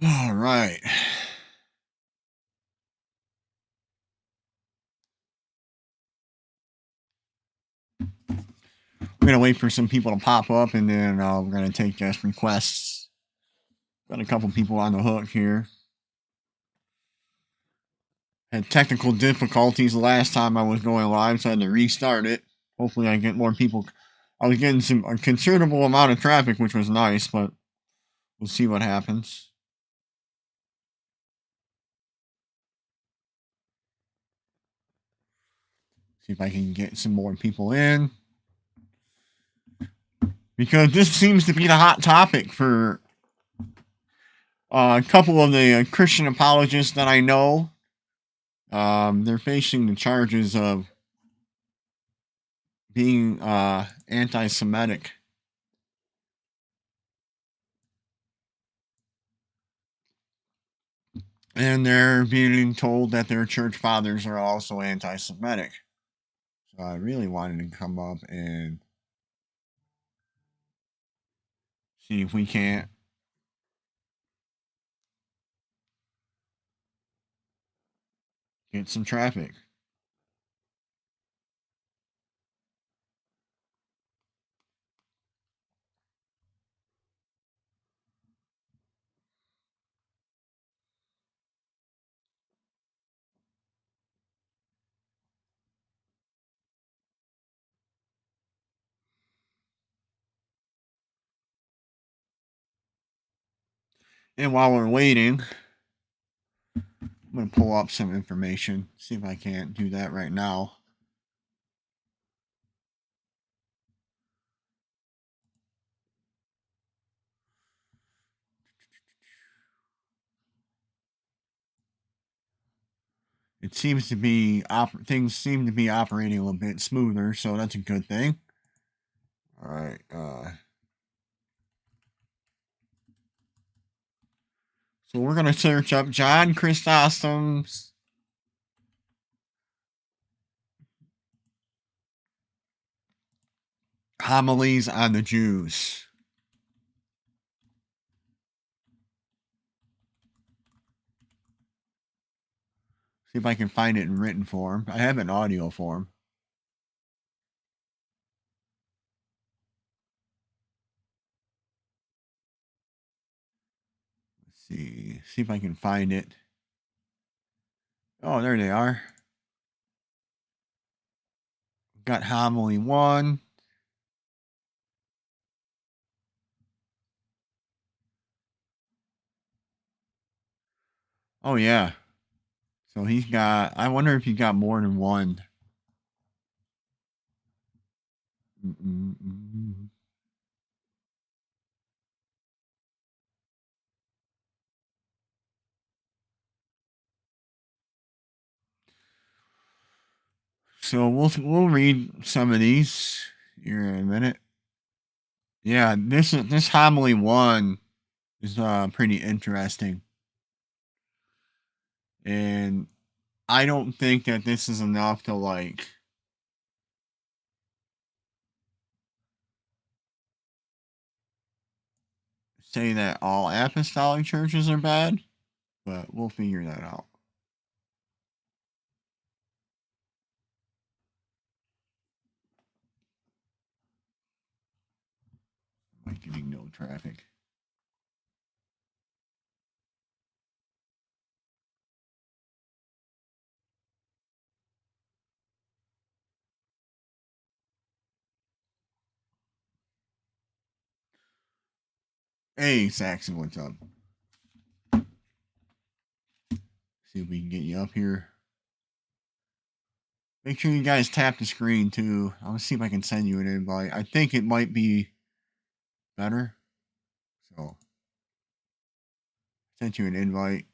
All right. We're gonna wait for some people to pop up, and then we're gonna take guest requests. Got a couple people on the hook here. Had technical difficulties the last time I was going live, so I had to restart it. Hopefully, I get more people. I was getting a considerable amount of traffic, which was nice, but we'll see what happens. See if I can get some more people in. Because this seems to be the hot topic for a couple of the Christian apologists that I know. They're facing the charges of being anti-Semitic. And they're being told that their church fathers are also anti-Semitic. So I really wanted to come up and see if we can't get some traffic. And while we're waiting, I'm going to pull up some information, see if I can't do that right now. It seems to be things seem to be operating a little bit smoother, so that's a good thing. All right. So we're gonna search up John Chrysostom's homilies on the Jews. See if I can find it in written form. I have an audio form. See if I can find it. Oh, there they are. Got homily 1. Oh yeah. So he's got. I wonder if he got more than one. So we'll read some of these here in a minute. Yeah, this homily 1 is pretty interesting, and I don't think that this is enough to like say that all apostolic churches are bad, but we'll figure that out. I'm getting no traffic. Hey, Saxon, what's up? See if we can get you up here. Make sure you guys tap the screen too. I'll see if I can send you an invite. I think it might be Better? So, sent you an invite.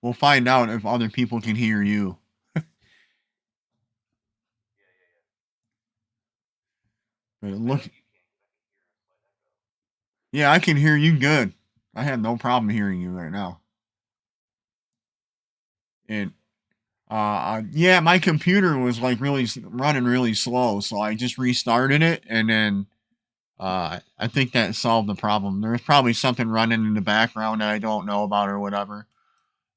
We'll find out if other people can hear you. But look, yeah, I can hear you good. I have no problem hearing you right now. And yeah, my computer was like really running really slow, so I just restarted it, and then I think that solved the problem. There's probably something running in the background that I don't know about or whatever.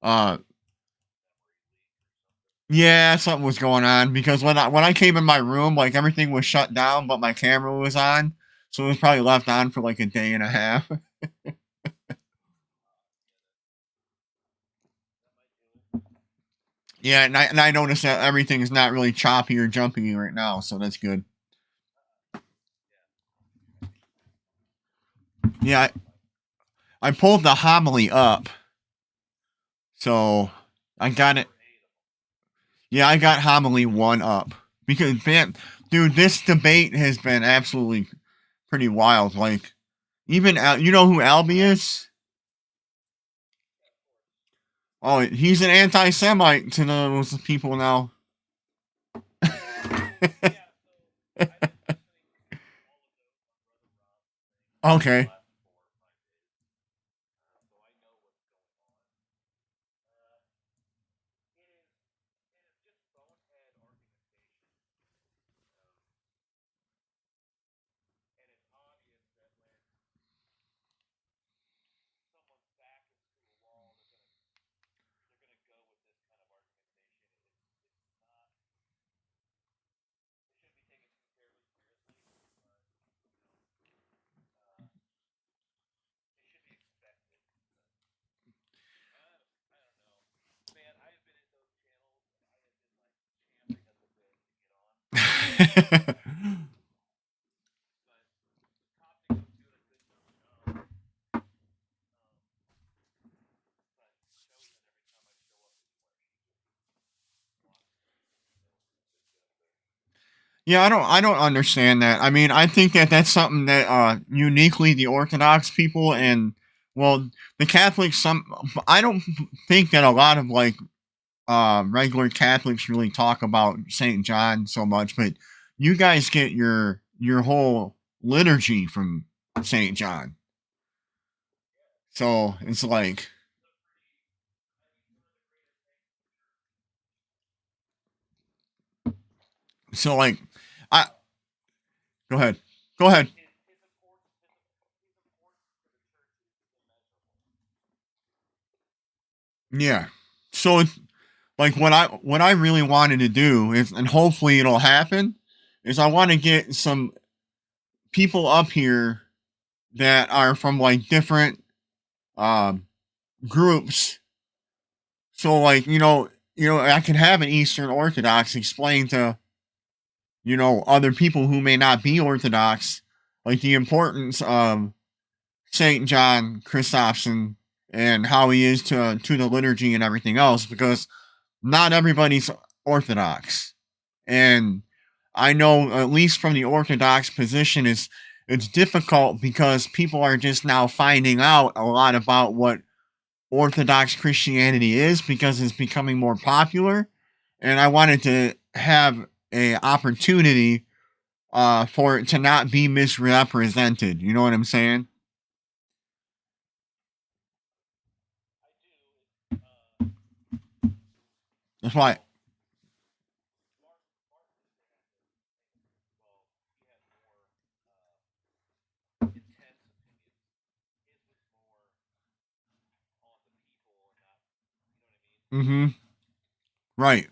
Uh, yeah, something was going on because when I came in my room, like everything was shut down, but my camera was on, so it was probably left on for like a day and a half. Yeah, and I noticed that everything is not really choppy or jumpy right now, so that's good. Yeah, I pulled the homily up, so I got it. Yeah, I got homily one up because man, dude, this debate has been absolutely pretty wild. Like even you know who Albie is? Oh, he's an anti-Semite to those people now. Okay. Yeah, I don't understand that. I mean, I think that that's something that uniquely the Orthodox people and well, the Catholics I don't think that a lot of like regular Catholics really talk about St. John so much, but you guys get your whole liturgy from St. John. So, it's like so like I go ahead. Go ahead. Yeah. So it's like what I really wanted to do is, and hopefully it'll happen, is I want to get some people up here that are from like different um, groups. So like I can have an Eastern Orthodox explain to other people who may not be Orthodox like the importance of Saint John Chrysostom and how he is to the liturgy and everything else because not everybody's Orthodox. And I know at least from the Orthodox position is it's difficult because people are just now finding out a lot about what Orthodox Christianity is because it's becoming more popular. And I wanted to have a opportunity for it to not be misrepresented. You know what I'm saying? That's why. Mm-hmm. Right.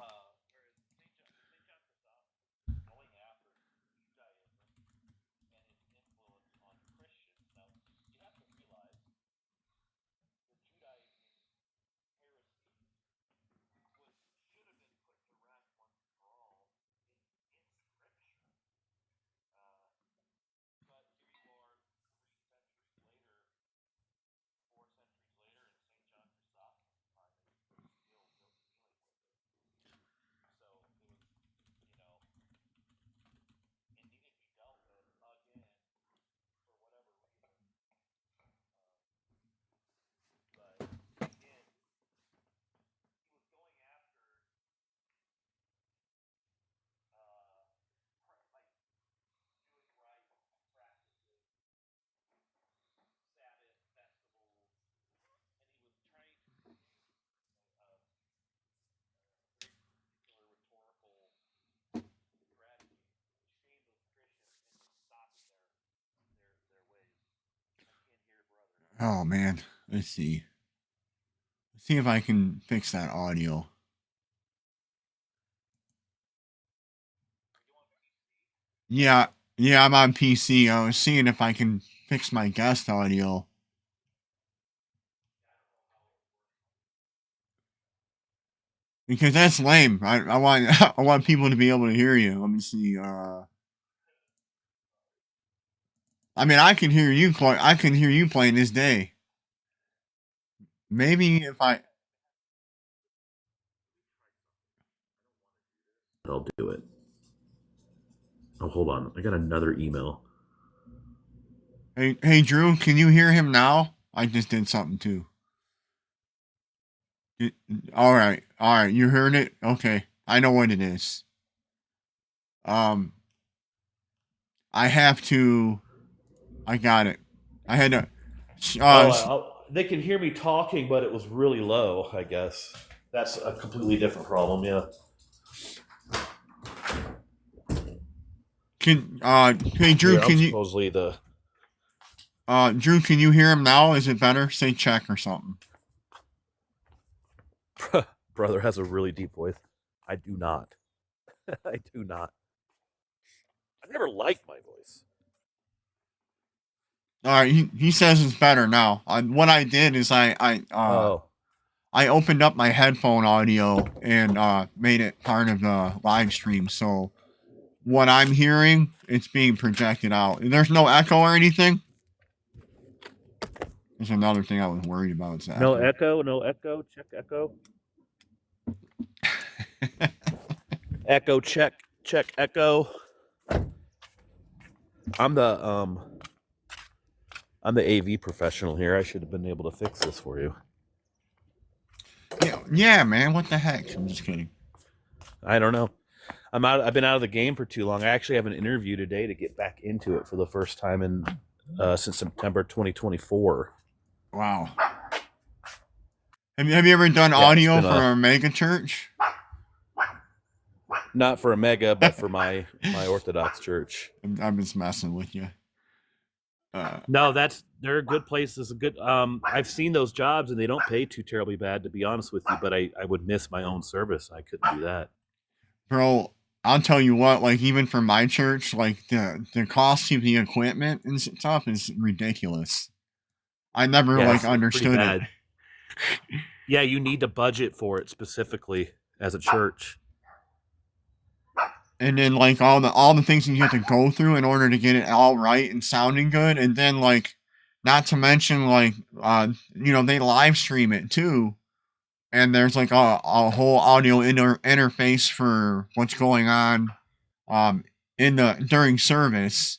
Oh man, let's see. Let's see if I can fix that audio. Yeah, yeah, I'm on PC. I was seeing if I can fix my guest audio. Because that's lame. I want I want people to be able to hear you. Let me see. I mean, I can hear you. I can hear you playing this day. Maybe if I. I'll do it. Oh, hold on. I got another email. Hey, Drew, can you hear him now? I just did something too. All right, all right. You heard it. Okay, I know what it is. Um, I have to. I got it. I had to. They can hear me talking, but it was really low, I guess. That's a completely different problem, yeah. Hey Drew, Here, I'm can you supposedly the Drew, can you hear him now? Is it better? Say check or something. brother has a really deep voice. I do not. I do not. I never liked my voice. All right, he says it's better now. What I did is Oh, I opened up my headphone audio and made it part of the live stream. So what I'm hearing, it's being projected out. There's no echo or anything. There's another thing I was worried about. It's the no echo. echo, no echo. Check echo. Echo check, check echo. I'm the um I'm the AV professional here. I should have been able to fix this for you. Yeah, man. What the heck? I'm just kidding. I don't know. I've been out of the game for too long. I actually have an interview today to get back into it for the first time in since September 2024. Wow. Have you ever done Yeah, it's audio been for a mega church? not for a mega, but for my Orthodox church. I'm just messing with you. No, they're good places. Good. I've seen those jobs and they don't pay too terribly bad, to be honest with you. But I would miss my own service. I couldn't do that. Bro, I'll tell you what. Like even for my church, like the cost of the equipment and stuff is ridiculous. I never Yeah, like it's pretty understood it. bad. Yeah, you need to budget for it specifically as a church. And then like all the things that you have to go through in order to get it all right and sounding good, and then like not to mention like they live stream it too, and there's like a whole audio interface for what's going on um in the during service,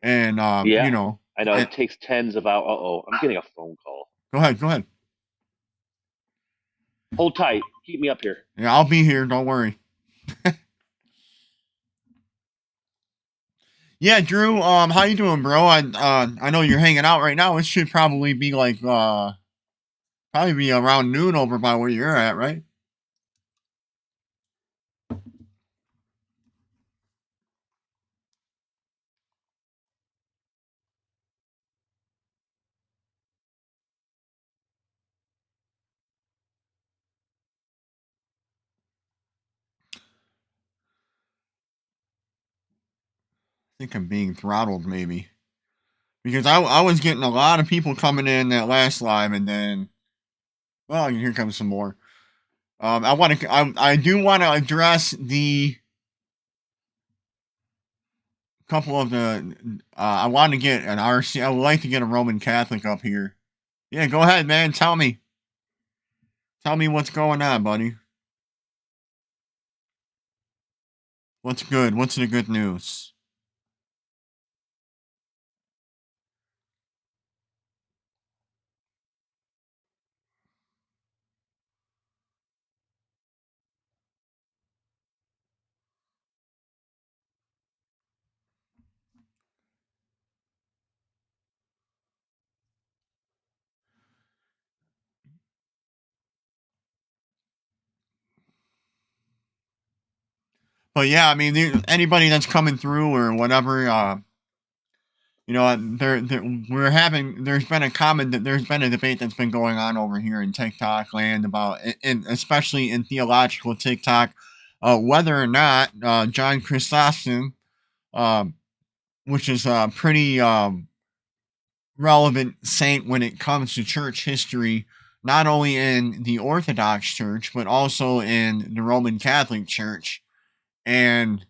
and Yeah, I know and, it takes tens of hours. Oh, I'm getting a phone call. go ahead. Hold tight. Keep me up here. Yeah, I'll be here, don't worry. Yeah, Drew, how you doing, bro? I know you're hanging out right now. It should probably be like probably be around noon over by where you're at, right? I think I'm being throttled, maybe, because I was getting a lot of people coming in that last live, and then well, here comes some more. I do want to address the couple of the. I want to get an RC. I would like to get a Roman Catholic up here. Yeah, go ahead, man. Tell me. Tell me what's going on, buddy. What's good? What's the good news? But yeah, I mean, anybody that's coming through or whatever, You know, there's been a debate that's been going on over here in TikTok land about, and especially in theological TikTok, whether or not John Chrysostom, um, which is a pretty relevant saint when it comes to church history, not only in the Orthodox Church but also in the Roman Catholic Church, and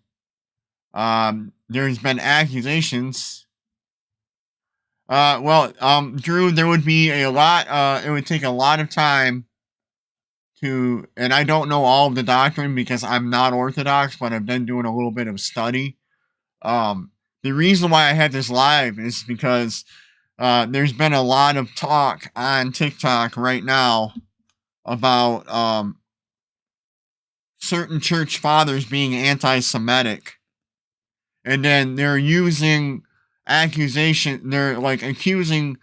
there's been accusations. Drew, there would be a lot. It would take a lot of time to, and I don't know all of the doctrine because I'm not Orthodox, but I've been doing a little bit of study. The reason why I had this live is because there's been a lot of talk on TikTok right now about certain church fathers being anti-Semitic, and then they're using accusation. They're like accusing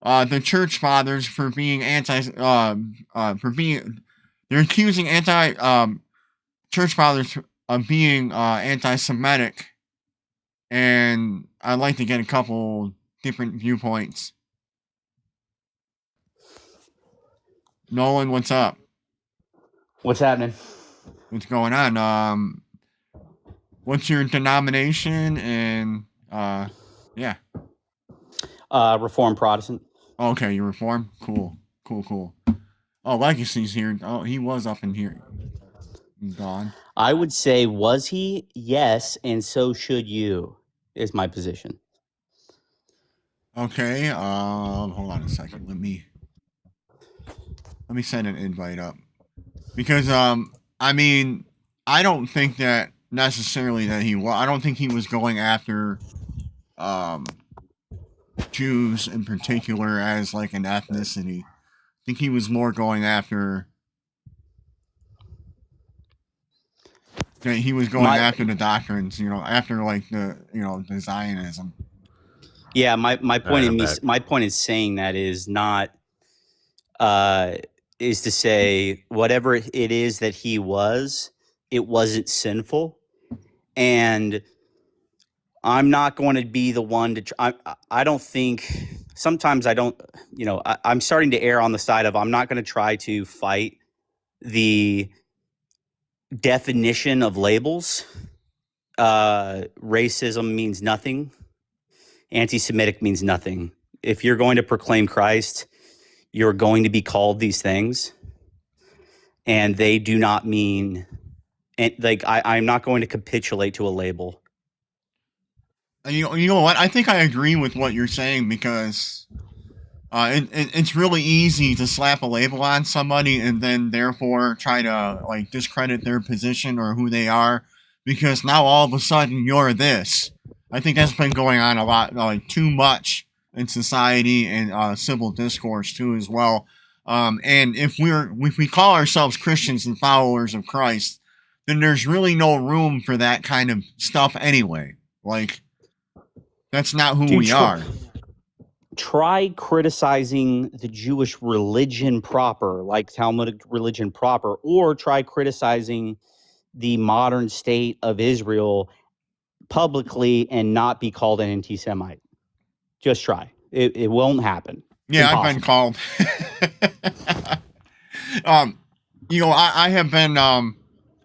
the church fathers for being for being. They're accusing church fathers of being anti-Semitic, and I'd like to get a couple different viewpoints. Nolan, what's up? What's happening? What's going on? What's your denomination? And yeah. Reformed Protestant. Okay, you're Reformed? Cool. Oh, Legacy's here. Oh, he was up in here. He's gone. I would say, was he? Yes, and so should you, is my position. Okay, hold on a second. Let me send an invite up. Because, I mean, I don't think that necessarily that I don't think he was going after, Jews in particular as like an ethnicity. I think he was more going after. He was going after the doctrines, after like the Zionism. Yeah, my point in saying that is not is to say whatever it is that he was, it wasn't sinful, and I'm not going to be the one to. I don't think. Sometimes I don't. I'm starting to err on the side of I'm not going to try to fight the definition of labels. Racism means nothing. Anti-Semitic means nothing. If you're going to proclaim Christ, you're going to be called these things, and they do not mean. And I'm not going to capitulate to a label. You know what? I think I agree with what you're saying because it's really easy to slap a label on somebody and then therefore try to like discredit their position or who they are because now all of a sudden you're this. I think that's been going on a lot, like too much in society and civil discourse too as well. And if we call ourselves Christians and followers of Christ, then there's really no room for that kind of stuff anyway. Like, that's not who we are. Try criticizing the Jewish religion proper, like Talmudic religion proper, or try criticizing the modern state of Israel publicly and not be called an anti-Semite. Just try. It won't happen. Yeah, impossible. I've been called. I have been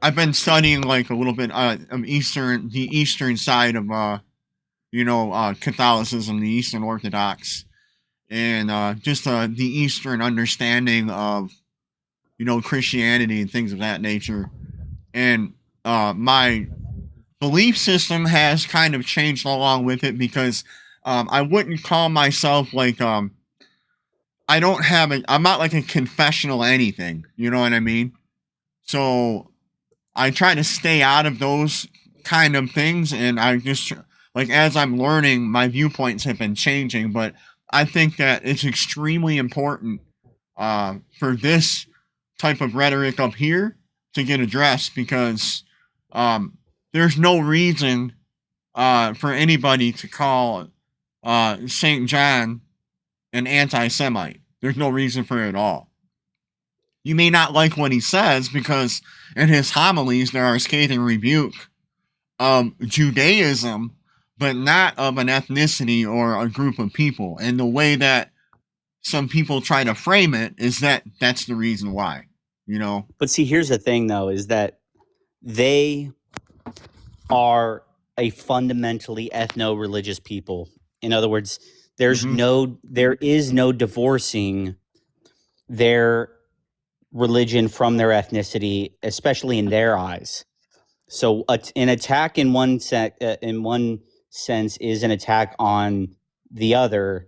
I've been studying like a little bit of the eastern side of Catholicism, the Eastern Orthodox, and just the Eastern understanding of, Christianity and things of that nature. And my belief system has kind of changed along with it because I wouldn't call myself like, I'm not like a confessional anything, you know what I mean? So I try to stay out of those kind of things, and I just, like, as I'm learning, my viewpoints have been changing, but I think that it's extremely important for this type of rhetoric up here to get addressed because there's no reason for anybody to call St. John an anti-Semite. There's no reason for it at all. You may not like what he says because in his homilies there are scathing rebuke of Judaism, but not of an ethnicity or a group of people. And the way that some people try to frame it is that that's the reason why, you know? But see, here's the thing, though, is that they are a fundamentally ethno-religious people. In other words, there is no divorcing their religion from their ethnicity, especially in their eyes. So an attack in one sense is an attack on the other,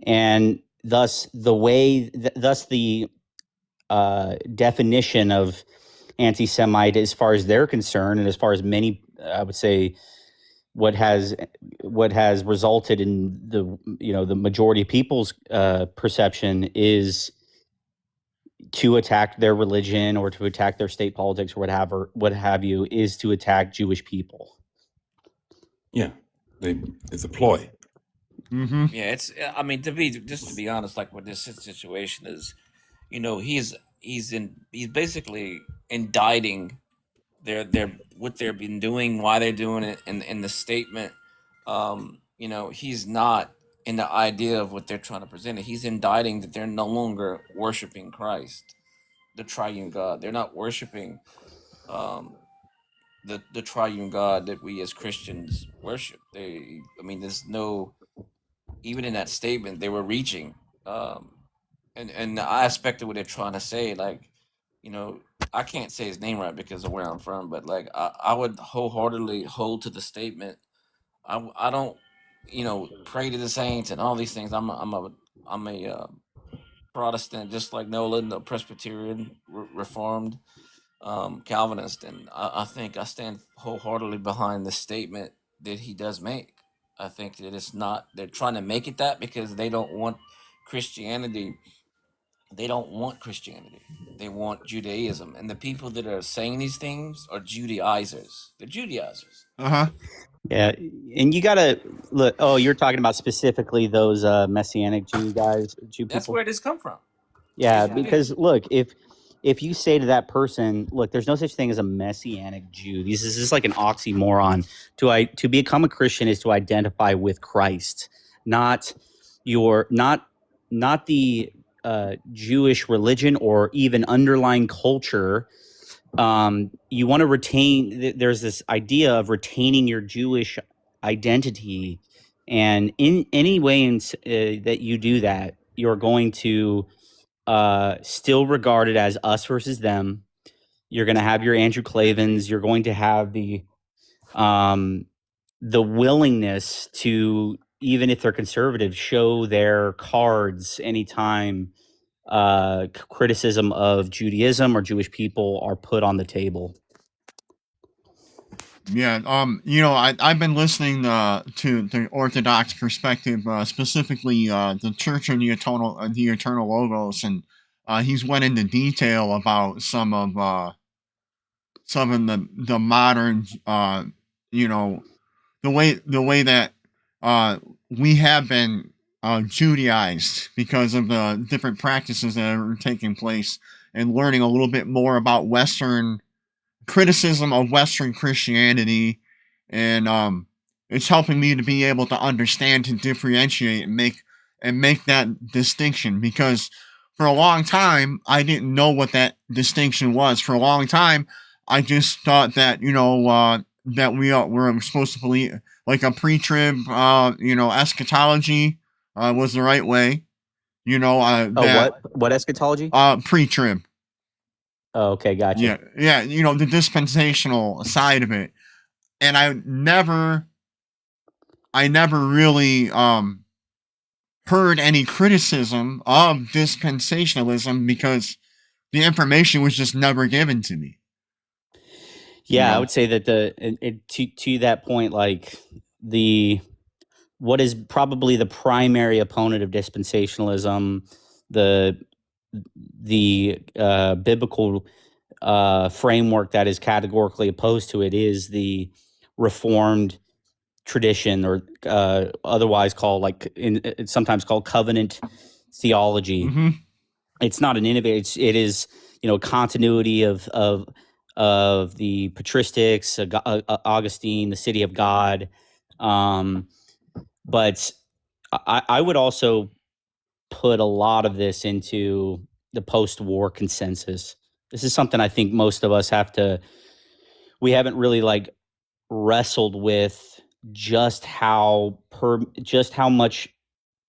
and thus the definition of anti-Semite, as far as they're concerned, and as far as many, I would say, what has resulted in the majority of people's perception is to attack their religion or to attack their state politics or what have you, is to attack Jewish people. Yeah, it's a ploy. Mm-hmm. Yeah, it's. I mean, to be honest, like what this situation is, he's basically indicting their what they've been doing, why they're doing it, in the statement. He's not in the idea of what they're trying to present. He's indicting that they're no longer worshiping Christ, the triune God. They're not worshiping the triune God that we as Christians worship. There's no, even in that statement, they were reaching, and the aspect of what they're trying to say, like, I can't say his name right because of where I'm from, but like I would wholeheartedly hold to the statement. I don't, pray to the saints and all these things. I'm a Protestant, just like Nolan, the Presbyterian, Reformed, Calvinist, and I think I stand wholeheartedly behind the statement that he does make. I think that it's not, they're trying to make it that because they don't want Christianity. They don't want Christianity. They want Judaism. And the people that are saying these things are Judaizers. They're Judaizers. Uh-huh. Yeah, and you gotta look. Oh, you're talking about specifically those Messianic Jew guys, Jew people. That's where this come from. Yeah, because look, if you say to that person, look, there's no such thing as a Messianic Jew. This is like an oxymoron. To become a Christian is to identify with Christ, not the Jewish religion or even underlying culture. You want to retain. There's this idea of retaining your Jewish identity, and in any way that you do that, you're going to still regard it as us versus them. You're going to have your Andrew Clavens. You're going to have the willingness to, even if they're conservative, show their cards anytime criticism of Judaism or Jewish people are put on the table. Yeah, I've been listening to the Orthodox perspective, specifically the Church of the Eternal Logos, and he's went into detail about some of the modern, the way that we have been Judaized because of the different practices that are taking place, and learning a little bit more about Western criticism of Western Christianity, and it's helping me to be able to understand, to differentiate, and make that distinction, because for a long time I didn't know what that distinction was. For a long time I just thought that that we're supposed to believe like a pre-trib eschatology was the right way. What eschatology? Pre-trib. Oh, okay, gotcha. Yeah, the dispensational side of it. And I never really heard any criticism of dispensationalism because the information was just never given to me. Yeah, I would say that to that point, like what is probably the primary opponent of dispensationalism, the biblical framework that is categorically opposed to it, is the Reformed tradition, or otherwise called, it's sometimes called covenant theology. Mm-hmm. It's not an innovative. It is continuity of the patristics, Augustine, the City of God, But I would also put a lot of this into the post-war consensus. This is something I think most of us we haven't really like wrestled with just how much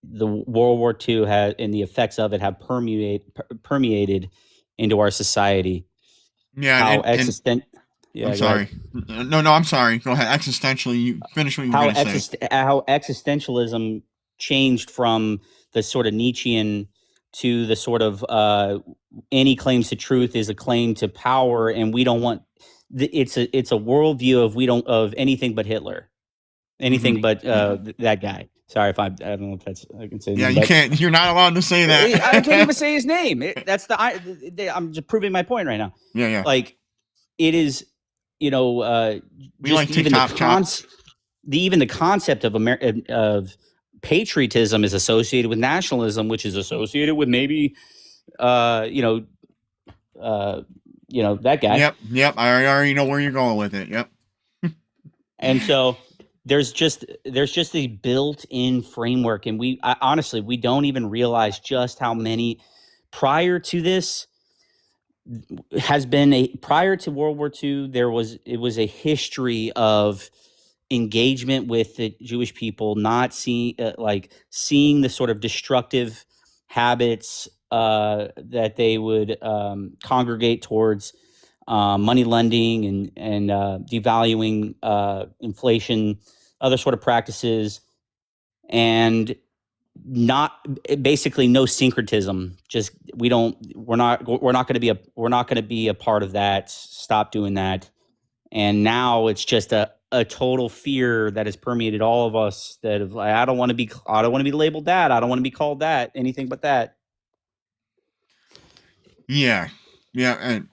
the World War II had and the effects of it have permeated into our society. Yeah, How and yeah, I'm sorry. No, I'm sorry. Go ahead. Existentially, you finish what you were going to say. How existentialism changed from the sort of Nietzschean to the sort of any claims to truth is a claim to power, and we don't want it's a worldview of anything but Hitler, anything but that guy. Sorry if I don't know if that's I can say. Yeah, you can't. You're not allowed to say that. I can't even say his name. I'm just proving my point right now. Yeah. Like it is, we just like even the concept of patriotism is associated with nationalism, which is associated with maybe, that guy. Yep. I already know where you're going with it. Yep. And so there's just a built-in framework, and honestly we don't even realize just how many prior to this has been prior to World War II. It was a history of engagement with the Jewish people, not seeing the sort of destructive habits that they would congregate towards, money lending and devaluing, inflation, other sort of practices, and basically no syncretism. Just we're not going to be a part of that. Stop doing that. And now it's just a total fear that has permeated all of us, that of like, I don't want to be labeled that. I don't want to be called that, anything but that. Yeah. And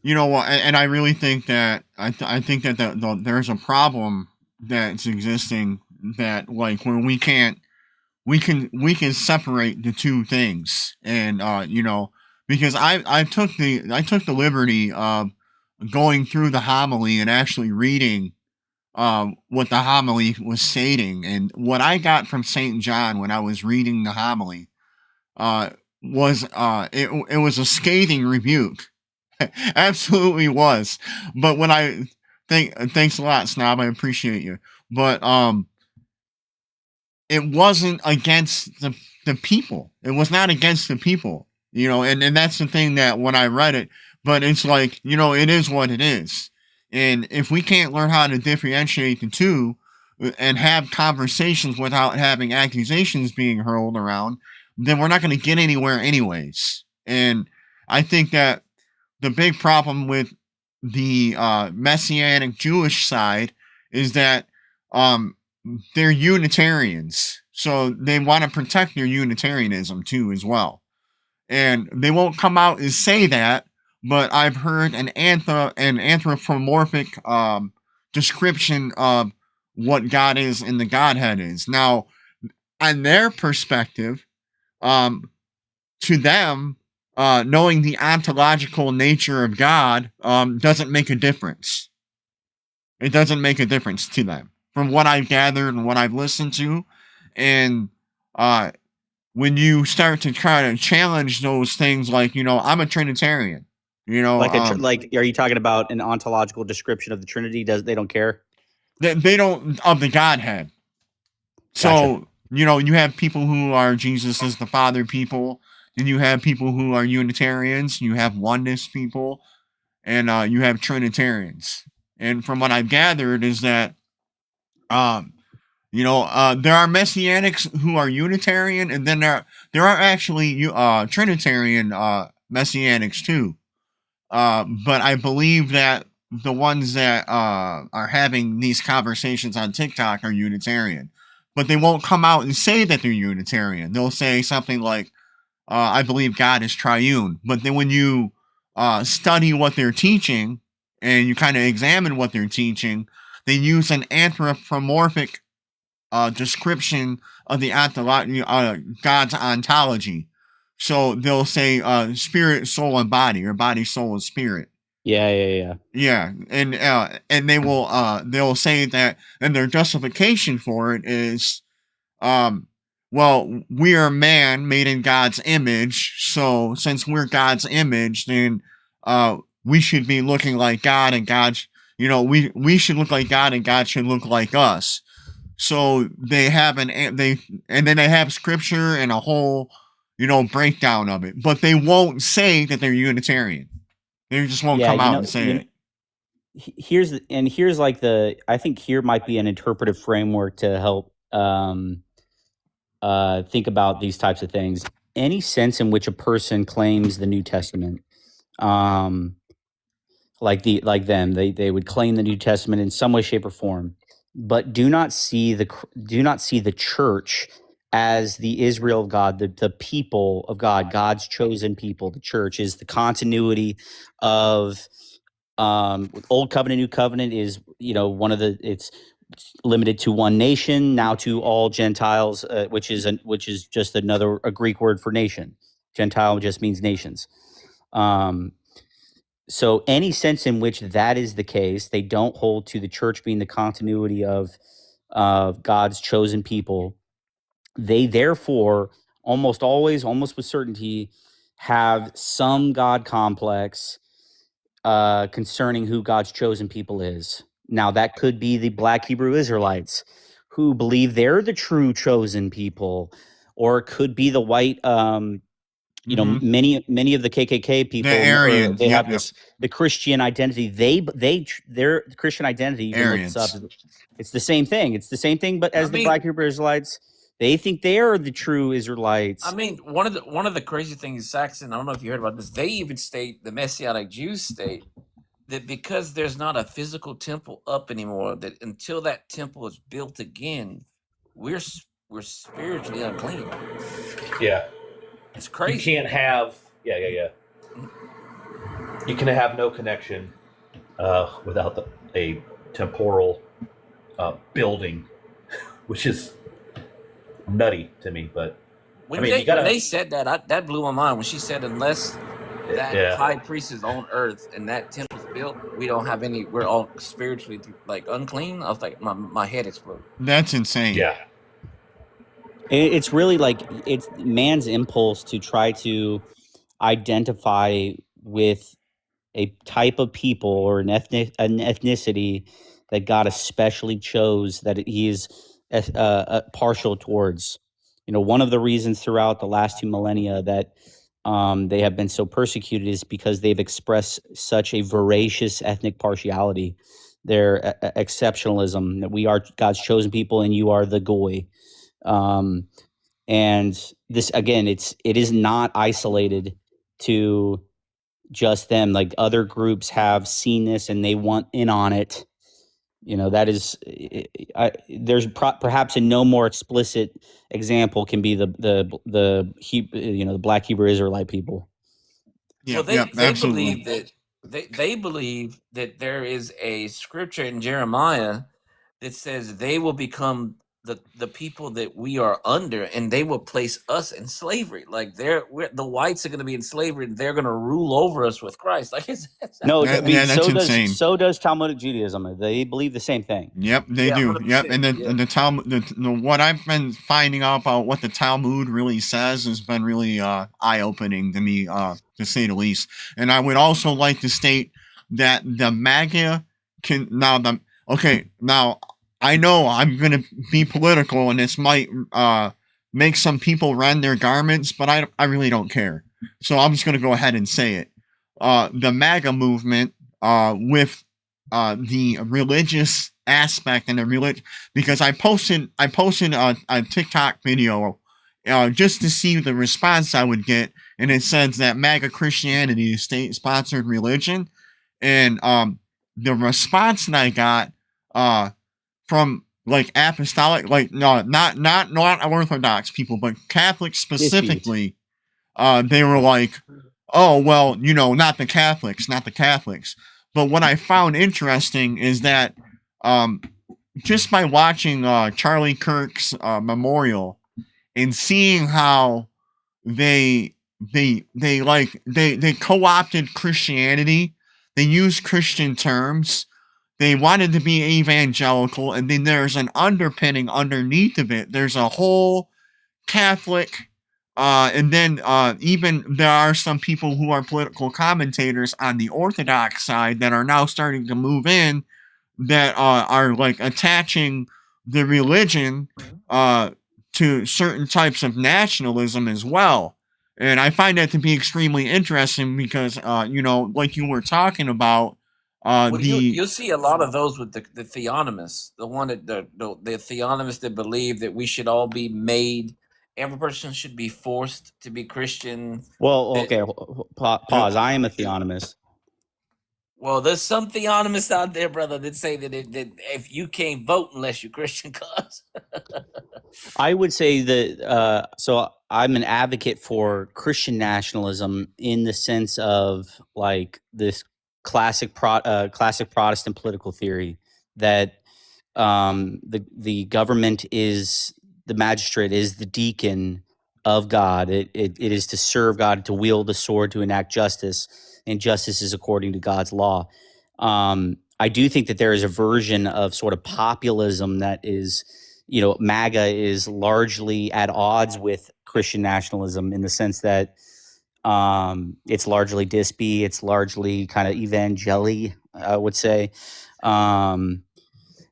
you know what? And I really think that I think that there's a problem that's existing, that like when we can separate the two things, and because I took the liberty of going through the homily and actually reading what the homily was stating, and what I got from Saint John when I was reading the homily was it was a scathing rebuke. Absolutely was. But when thanks a lot, Snob, I appreciate you. But it wasn't against the people. It was not against the people, and that's the thing, that when I read it, but it's like, it is what it is. And if we can't learn how to differentiate the two and have conversations without having accusations being hurled around, then we're not going to get anywhere anyways. And I think that the big problem with the Messianic Jewish side is that they're Unitarians. So they want to protect their Unitarianism too as well. And they won't come out and say that, but I've heard an anthropomorphic description of what God is and the Godhead is. Now, on their perspective, to them, knowing the ontological nature of God doesn't make a difference. It doesn't make a difference to them, from what I've gathered and what I've listened to. And when you start to try to challenge those things, like, I'm a Trinitarian, like are you talking about an ontological description of the Trinity? They don't care? They don't, of the Godhead. So, gotcha. You have people who are Jesus is the Father people, and you have people who are Unitarians, you have oneness people, and you have Trinitarians. And from what I've gathered is that, there are Messianics who are Unitarian, and then there are actually Trinitarian Messianics too. But I believe that the ones that are having these conversations on TikTok are Unitarian. But they won't come out and say that they're Unitarian. They'll say something like, I believe God is triune. But then when you study what they're teaching, and you kind of examine what they're teaching, they use an anthropomorphic description of the God's ontology. So they'll say spirit, soul, and body, or body, soul, and spirit. Yeah, and they'll say that, and their justification for it is, well, we are man made in God's image, so since we're God's image, then we should be looking like God, and we should look like God, and God should look like us. So they have and then they have scripture and a whole breakdown of it, but they won't say that they're Unitarian. They just won't come out and say it. Here's like I think here might be an interpretive framework to help think about these types of things. Any sense in which a person claims the New Testament, like them, they would claim the New Testament in some way, shape, or form, but do not see the church as the Israel of God, the people of God, God's chosen people. The church is the continuity of Old Covenant, New Covenant is it's limited to one nation, now to all Gentiles, which is just a Greek word for nation. Gentile just means nations. So any sense in which that is the case, they don't hold to the church being the continuity of God's chosen people. They therefore almost always, almost with certainty, have some God complex concerning who God's chosen people is. Now, that could be the Black Hebrew Israelites who believe they're the true chosen people, or it could be the white, many of the KKK people. The Aryans, they have the Christian identity. Their Christian identity. You can look this up. It's the same thing. It's the same thing, but the Black Hebrew Israelites, they think they are the true Israelites. I mean, one of the crazy things, Saxon, I don't know if you heard about this. They even state, the Messianic Jews state, that because there's not a physical temple up anymore, that until that temple is built again, we're spiritually unclean. Yeah, it's crazy. You can't have You can have no connection without a temporal building, which is nutty to me. But when they said that, that blew my mind when she said, unless that high priest is on earth and that temple's built, we're all spiritually unclean. I was like, my head exploded. That's insane. Yeah. It's really it's man's impulse to try to identify with a type of people or an ethnicity that God especially chose, that he is partial towards. One of the reasons throughout the last 2 millennia that they have been so persecuted is because they've expressed such a voracious ethnic partiality, their exceptionalism, that we are God's chosen people and you are the goy. And this, again, it is not isolated to just them. Like, other groups have seen this and they want in on it. That is, there's perhaps a no more explicit example can be the Black Hebrew Israelite people. Yeah, well, they believe that they believe that there is a scripture in Jeremiah that says they will become the people that we are under, and they will place us in slavery. Like the whites are going to be in slavery, and they're going to rule over us with Christ. Like that's insane. So does Talmudic Judaism. They believe the same thing. Yep, they do. Yep, and the Talmud. What I've been finding out about what the Talmud really says has been really eye opening to me, to say the least. And I would also like to state that the MAGA now. I know I'm going to be political, and this might make some people rend their garments, but I really don't care. So I'm just going to go ahead and say it. The MAGA movement with the religious aspect and the religion, because I posted a TikTok video just to see the response I would get, and it says that MAGA Christianity is state-sponsored religion, and the response that I got from apostolic, not Orthodox people, but Catholics specifically, they were like, oh, well, not the Catholics. But what I found interesting is that just by watching Charlie Kirk's memorial and seeing how they co-opted Christianity, they use Christian terms. They wanted to be evangelical, and then there's an underpinning underneath of it. There's a whole Catholic, and then even there are some people who are political commentators on the Orthodox side that are now starting to move in that are like attaching the religion to certain types of nationalism as well. And I find that to be extremely interesting because, like you were talking about, Well, you'll see a lot of those with the theonomists, the one that the theonomists that believe that we should all be made, every person should be forced to be Christian. Well, That- okay, pause. I am a theonomist. Well, there's some theonomists out there, brother, that say that if you can't vote unless you're Christian, cause I would say that so I'm an advocate for Christian nationalism in the sense of like this classic Protestant political theory that the government is the magistrate, is the deacon of God. It is to serve God, to wield the sword, to enact justice, and justice is according to God's law. I do think that there is a version of sort of populism that is, MAGA is largely at odds with Christian nationalism in the sense that it's largely dispy, it's largely kind of evangeli, I would say.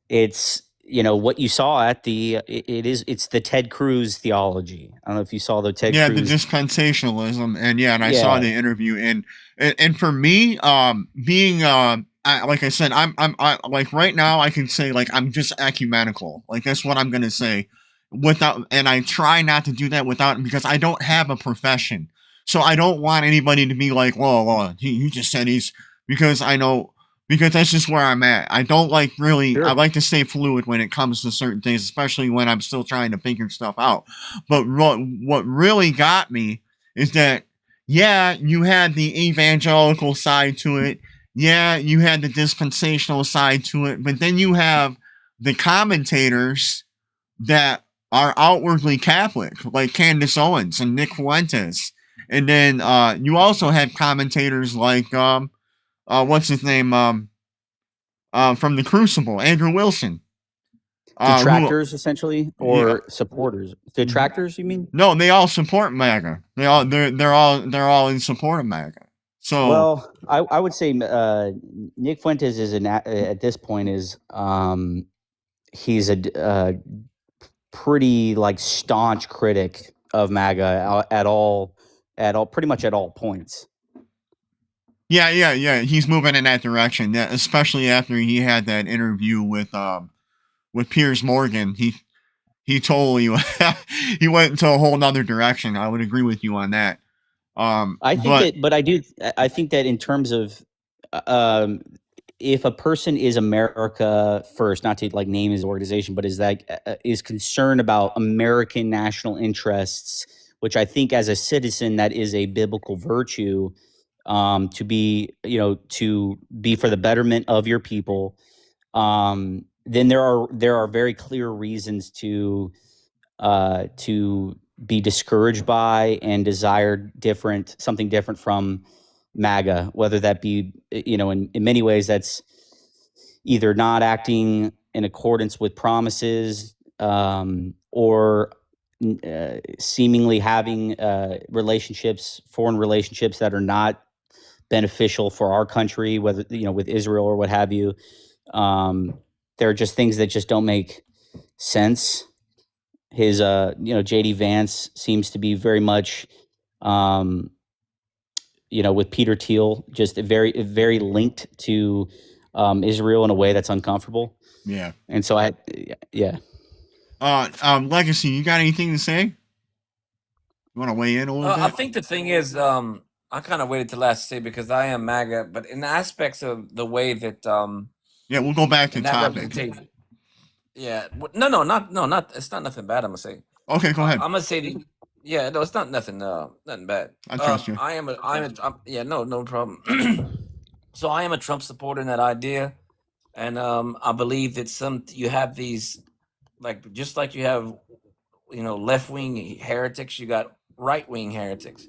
It's what you saw at it's the Ted Cruz theology. I don't know if you saw the Ted Cruz. The dispensationalism, and I saw the interview, and for me, being like I said, I like right now I can say like I'm just ecumenical, like that's what I'm gonna say, and I try not to do that because I don't have a profession, so I don't want anybody to be like, well, you just said he's, because I know. Because that's just where I'm at. I don't like really, Sure. I like to stay fluid when it comes to certain things, especially when I'm still trying to figure stuff out. But what really got me is that, yeah, you had the evangelical side to it. Yeah, you had the dispensational side to it. But then you have the commentators that are outwardly Catholic, like Candace Owens and Nick Fuentes. And then you also had commentators like, what's his name? From the Crucible, Andrew Wilson. Detractors, essentially, or supporters. Detractors, you mean? No, they all support MAGA. They're all in support of MAGA. So, well, I would say Nick Fuentes is at this point is he's a pretty like staunch critic of MAGA pretty much at all points. Yeah. He's moving in that direction. Yeah, especially after he had that interview with Piers Morgan. He totally he went into a whole nother direction. I would agree with you on that. I think that in terms of if a person is America First, not to like name his organization, but is concerned about American national interests, which I think as a citizen that is a biblical virtue, to be for the betterment of your people. Then there are very clear reasons to be discouraged by and desire something different from MAGA, whether that be, in many ways that's either not acting in accordance with promises, or seemingly having foreign relationships that are not beneficial for our country, whether, with Israel or what have you. There are just things that just don't make sense. His, J.D. Vance seems to be very much, with Peter Thiel, just very, very linked to Israel in a way that's uncomfortable. Yeah. And so Legacy, you got anything to say? You want to weigh in a little bit? I think the thing is, I kind of waited till last to say because I am MAGA, but in the aspects of the way that we'll go back to topic. Yeah, not it's not nothing bad. I'm gonna say. Okay, go ahead. I'm gonna say it's not nothing bad. I trust you. No problem. So I am a Trump supporter in that idea, and I believe that you have these, like just like you have, left wing heretics, you got right wing heretics.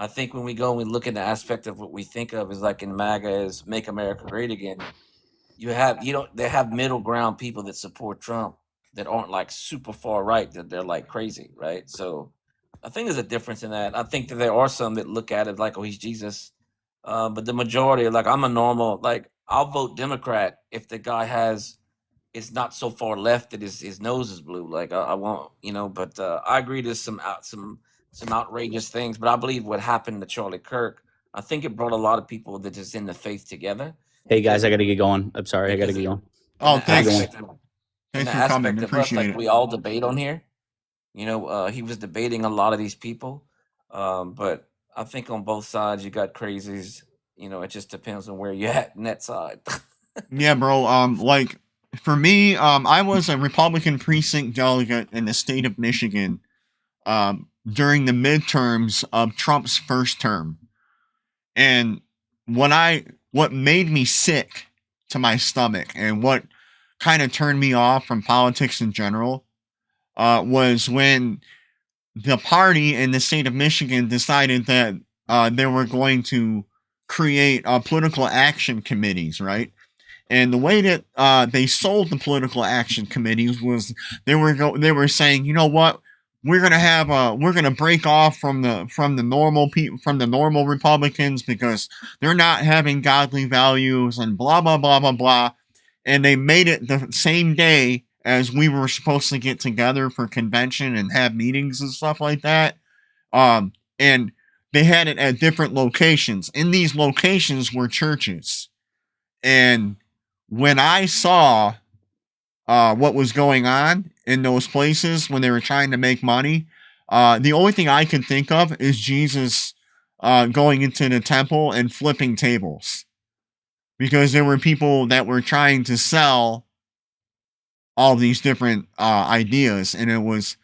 I think when we go and we look at the aspect of what we think of as like in MAGA as Make America Great Again, they have middle ground people that support Trump that aren't like super far right, that they're like crazy, right? So I think there's a difference in that. I think that there are some that look at it like, oh, he's Jesus. But the majority, like I'm a normal, like I'll vote Democrat if the guy it's not so far left that his nose is blue. Like I won't, but I agree there's some outrageous things, but I believe what happened to Charlie Kirk, I think it brought a lot of people that is in the faith together. Hey guys, I got to get going. I'm sorry, I got to get going. Oh, In the thanks. aspect of, in Thanks the for coming. aspect of us, Appreciate like it. we all debate on here. He was debating a lot of these people, but I think on both sides you got crazies. It just depends on where you're at in that side. Yeah, bro. Like for me, I was a Republican precinct delegate in the state of Michigan, during the midterms of Trump's first term, and what made me sick to my stomach, and what kind of turned me off from politics in general, was when the party in the state of Michigan decided that they were going to create political action committees, right? And the way that they sold the political action committees was they were saying, you know what, we're gonna break off from the normal Republicans because they're not having godly values and blah blah blah blah blah. And they made it the same day as we were supposed to get together for convention and have meetings and stuff like that. And they had it at different locations. In these locations were churches. And when I saw what was going on in those places when they were trying to make money, the only thing I could think of is Jesus going into the temple and flipping tables. Because there were people that were trying to sell all these different ideas, and it was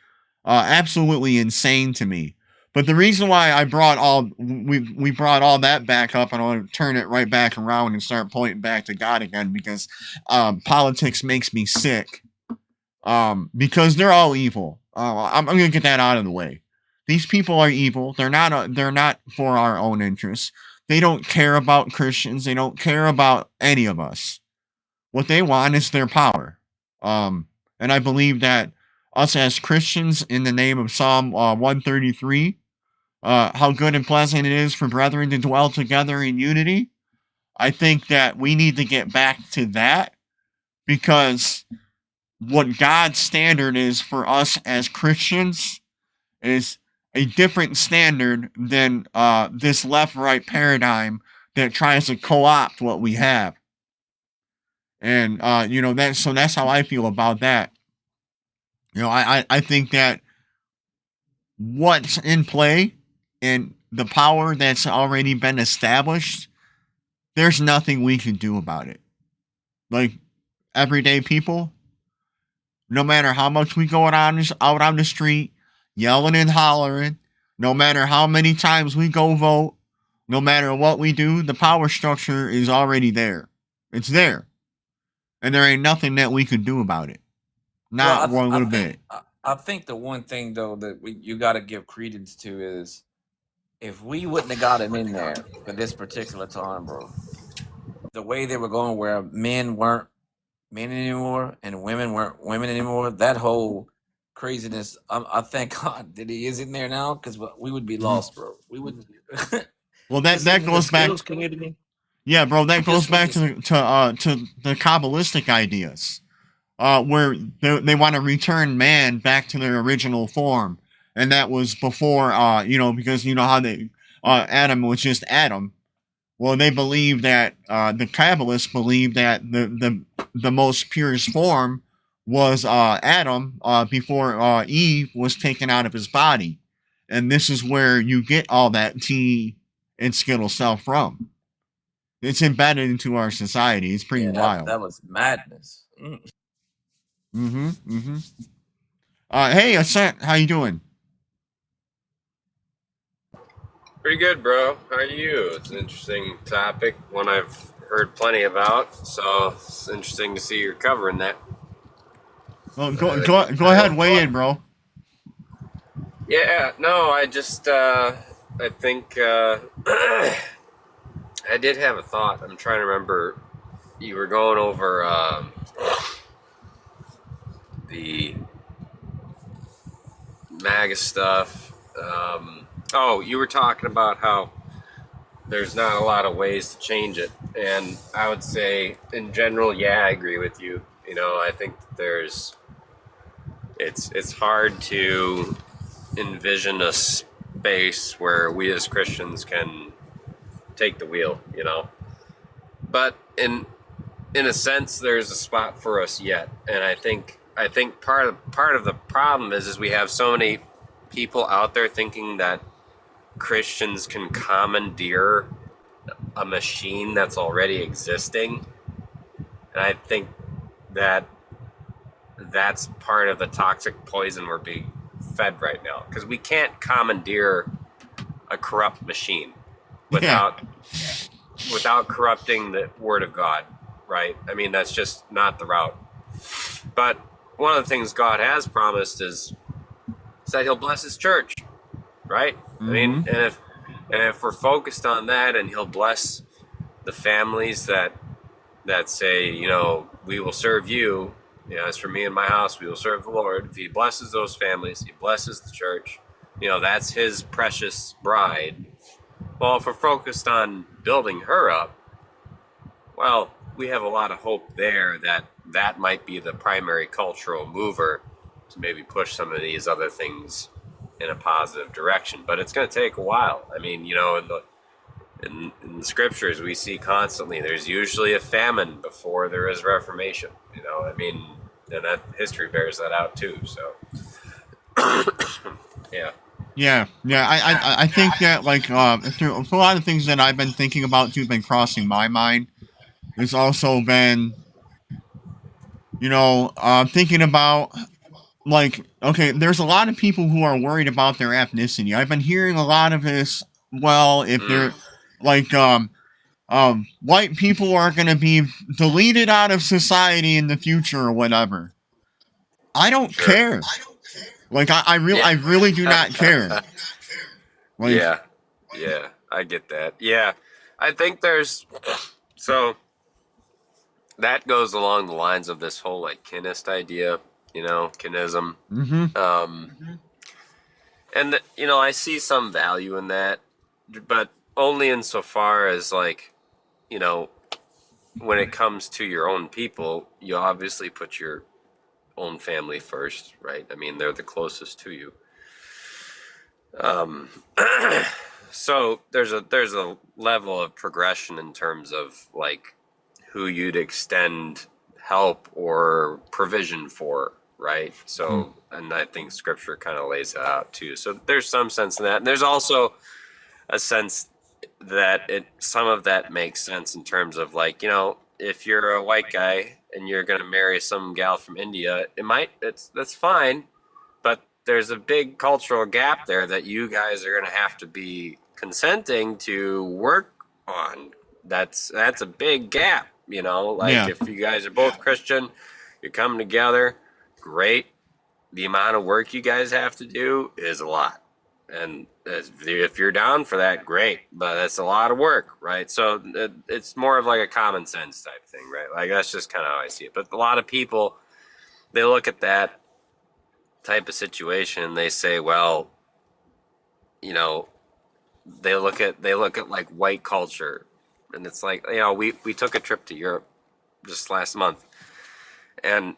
absolutely insane to me. But the reason why we brought all that back up, and I want to turn it right back around and start pointing back to God again, because politics makes me sick. Because they're all evil. I'm gonna get that out of the way. These people are evil. They're not for our own interests. They don't care about Christians. They don't care about any of us. What they want is their power. And I believe that us as Christians, in the name of Psalm 133, how good and pleasant it is for brethren to dwell together in unity. I think that we need to get back to that, because what God's standard is for us as Christians is a different standard than this left-right paradigm that tries to co-opt what we have. And that's how I feel about that. I think that what's in play and the power that's already been established, there's nothing we can do about it. Like everyday people, no matter how much we go out on the street, yelling and hollering, no matter how many times we go vote, no matter what we do, the power structure is already there. It's there. And there ain't nothing that we could do about it. Not one little bit. I think the one thing though that you got to give credence to is, if we wouldn't have got him in there for this particular time, bro, the way they were going, where men weren't men anymore and women weren't women anymore, that whole craziness, I thank God that he is in there now, because we would be lost, bro. We would. Well, that goes back. Community. Yeah, bro, that goes back to the Kabbalistic ideas, where they want to return man back to their original form, and that was before, because you know how Adam was just Adam. Well, they believe that the Kabbalists believe that the most purest form was Adam before Eve was taken out of his body, and this is where you get all that tea and Skittle stuff from. It's embedded into our society. It's pretty wild. That was madness. Hey, Ascent, how you doing? Pretty good, bro. How are you? It's an interesting topic, one I've heard plenty about, so it's interesting to see you're covering that. Well, go ahead, weigh in, bro. Yeah, no, I just I think I did have a thought. I'm trying to remember. You were going over the MAGA stuff. Oh, you were talking about how there's not a lot of ways to change it, and I would say, in general, yeah, I agree with you. You know, I think that it's hard to envision a space where we as Christians can take the wheel. You know, but in a sense, there's a spot for us yet, and I think part of the problem is we have so many people out there thinking that Christians can commandeer a machine that's already existing, and I think that that's part of the toxic poison we're being fed right now, because we can't commandeer a corrupt machine Yeah. without corrupting the word of God, right? I mean, that's just not the route. But one of the things God has promised is that He'll bless His church, right? I mean, and if we're focused on that, and He'll bless the families that say, you know, we will serve you. You know, as for me and my house, we will serve the Lord. If He blesses those families, He blesses the church. You know, that's His precious bride. Well, if we're focused on building her up, well, we have a lot of hope there that might be the primary cultural mover to maybe push some of these other things in a positive direction. But it's going to take a while. I mean, you know, in the scriptures, we see constantly there's usually a famine before there is reformation. You know, I mean, and that history bears that out too. So, yeah. Yeah, I think that like a lot of things that I've been thinking about too, been crossing my mind. There's also been, thinking about like, okay, there's a lot of people who are worried about their ethnicity. I've been hearing a lot of this. Well, if they're like, white people are going to be deleted out of society in the future or whatever. I don't Sure. care. Like, I really do not care. Like, Yeah, I get that. Yeah, I think so that goes along the lines of this whole like kinist idea, you know, kinism. And you know, I see some value in that, but only insofar as like, you know, when it comes to your own people, you obviously put your own family first, right? I mean, they're the closest to you. So there's a level of progression in terms of like who you'd extend help or provision for, right? So, and I think Scripture kind of lays that out too. So there's some sense in that, and there's also a sense that some of that makes sense in terms of like, you know, if you're a white guy and you're going to marry some gal from India, that's fine, but there's a big cultural gap there that you guys are going to have to be consenting to work on. That's a big gap, you know, like if you guys are both Christian, you're coming together, great. The amount of work you guys have to do is a lot. And if you're down for that, great, but that's a lot of work, right? So it's more of like a common sense type thing, right? Like that's just kind of how I see it. But a lot of people, they look at that type of situation and they say, well, you know, they look at like white culture, and it's like, you know, we took a trip to Europe just last month, and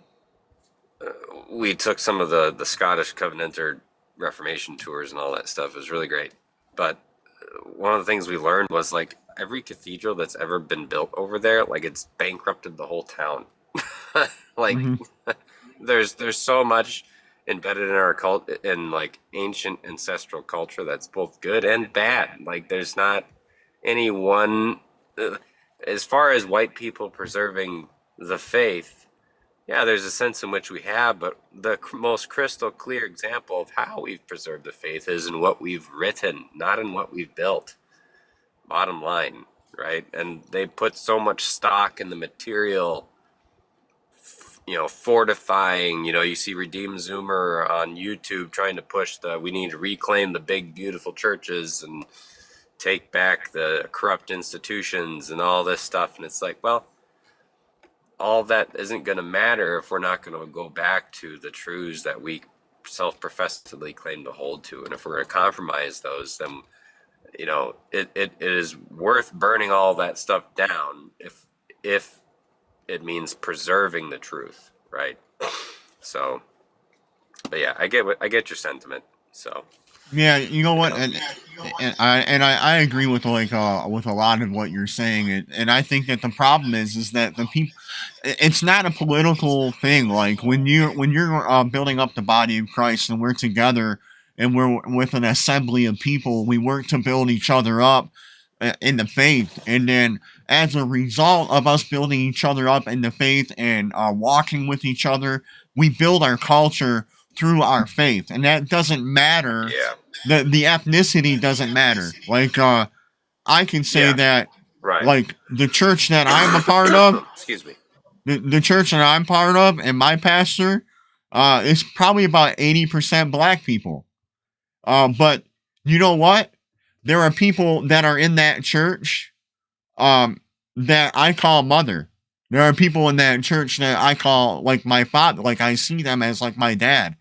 we took some of the Scottish Covenanter Reformation tours and all that stuff. It was really great. But one of the things we learned was like every cathedral that's ever been built over there, like it's bankrupted the whole town. Like there's so much embedded in our cult, in like ancient ancestral culture, that's both good and bad. Like there's not any one as far as white people preserving the faith. Yeah, there's a sense in which we have, but the most crystal clear example of how we've preserved the faith is in what we've written, not in what we've built. Bottom line, right? And they put so much stock in the material fortifying. You see Redeem Zoomer on YouTube trying to push we need to reclaim the big, beautiful churches and take back the corrupt institutions and all this stuff. And it's like, well, all that isn't going to matter if we're not going to go back to the truths that we self-professedly claim to hold to. And if we're going to compromise those, then it is worth burning all that stuff down if it means preserving the truth, right? So, but yeah, I get your sentiment. So Yeah, you know what, and I agree with with a lot of what you're saying, and I think that the problem is that the people, it's not a political thing. Like when you're building up the body of Christ and we're together and we're with an assembly of people, we work to build each other up in the faith, and then as a result of us building each other up in the faith and walking with each other, we build our culture through our faith, and that doesn't matter. yeah, The ethnicity doesn't matter. Like I can say Yeah. that right. like the church that I'm a part of, Excuse me. the church that I'm part of, and my pastor, is probably about 80% black people. But you know what? There are people that are in that church, that I call mother. There are people in that church that I call like my father. Like I see them as like my dad.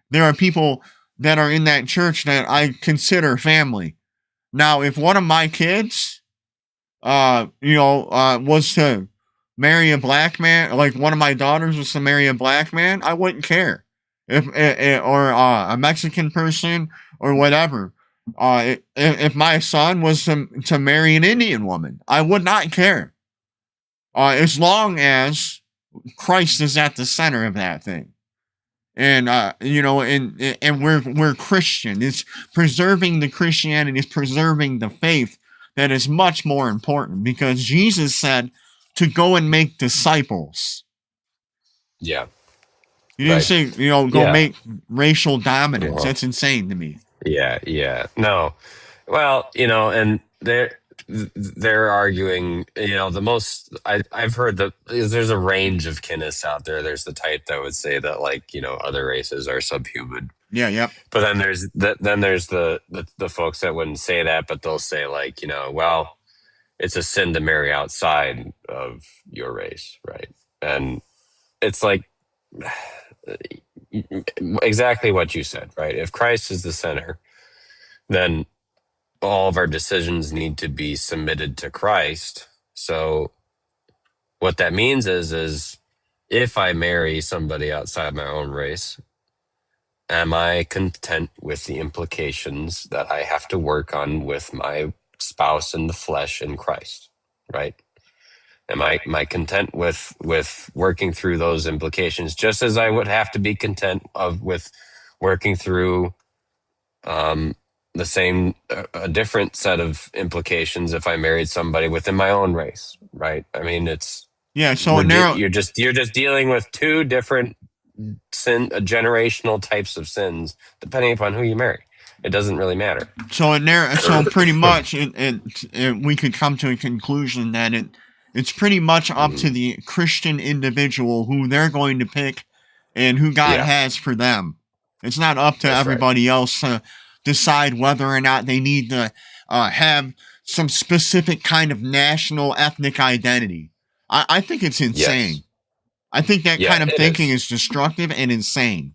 There are people that are in that church that I consider family. Now, if one of my kids, was to marry a black man, like one of my daughters was to marry a black man, I wouldn't care. Or a Mexican person or whatever. If my son was to marry an Indian woman, I would not care. As long as Christ is at the center of that thing. And and we're Christian. It's preserving the Christianity, it's preserving the faith that is much more important, because Jesus said to go and make disciples. Yeah. He didn't Right. say, go Yeah. make racial dominance. Well, That's insane to me. Yeah. No. Well, and they're arguing, the most I've heard that there's a range of kinnists out there. There's the type that would say that, like, other races are subhuman. Yeah, yep. But then there's the folks that wouldn't say that, but they'll say, like, well, it's a sin to marry outside of your race, right? And it's like exactly what you said, right? If Christ is the center, then all of our decisions need to be submitted to Christ. So what that means is if I marry somebody outside my own race, am I content with the implications that I have to work on with my spouse in the flesh in Christ, right? Am I content with working through those implications, just as I would have to be content with working through the same a different set of implications if I married somebody within my own race, right? I mean, So you're just dealing with two different generational types of sins depending upon who you marry. It doesn't really matter. So pretty much, we could come to a conclusion that it's pretty much up to the Christian individual who they're going to pick and who God has for them. It's not up to everybody else to decide whether or not they need to have some specific kind of national ethnic identity. I think it's insane. Yes. I think that kind of thinking is is destructive and insane.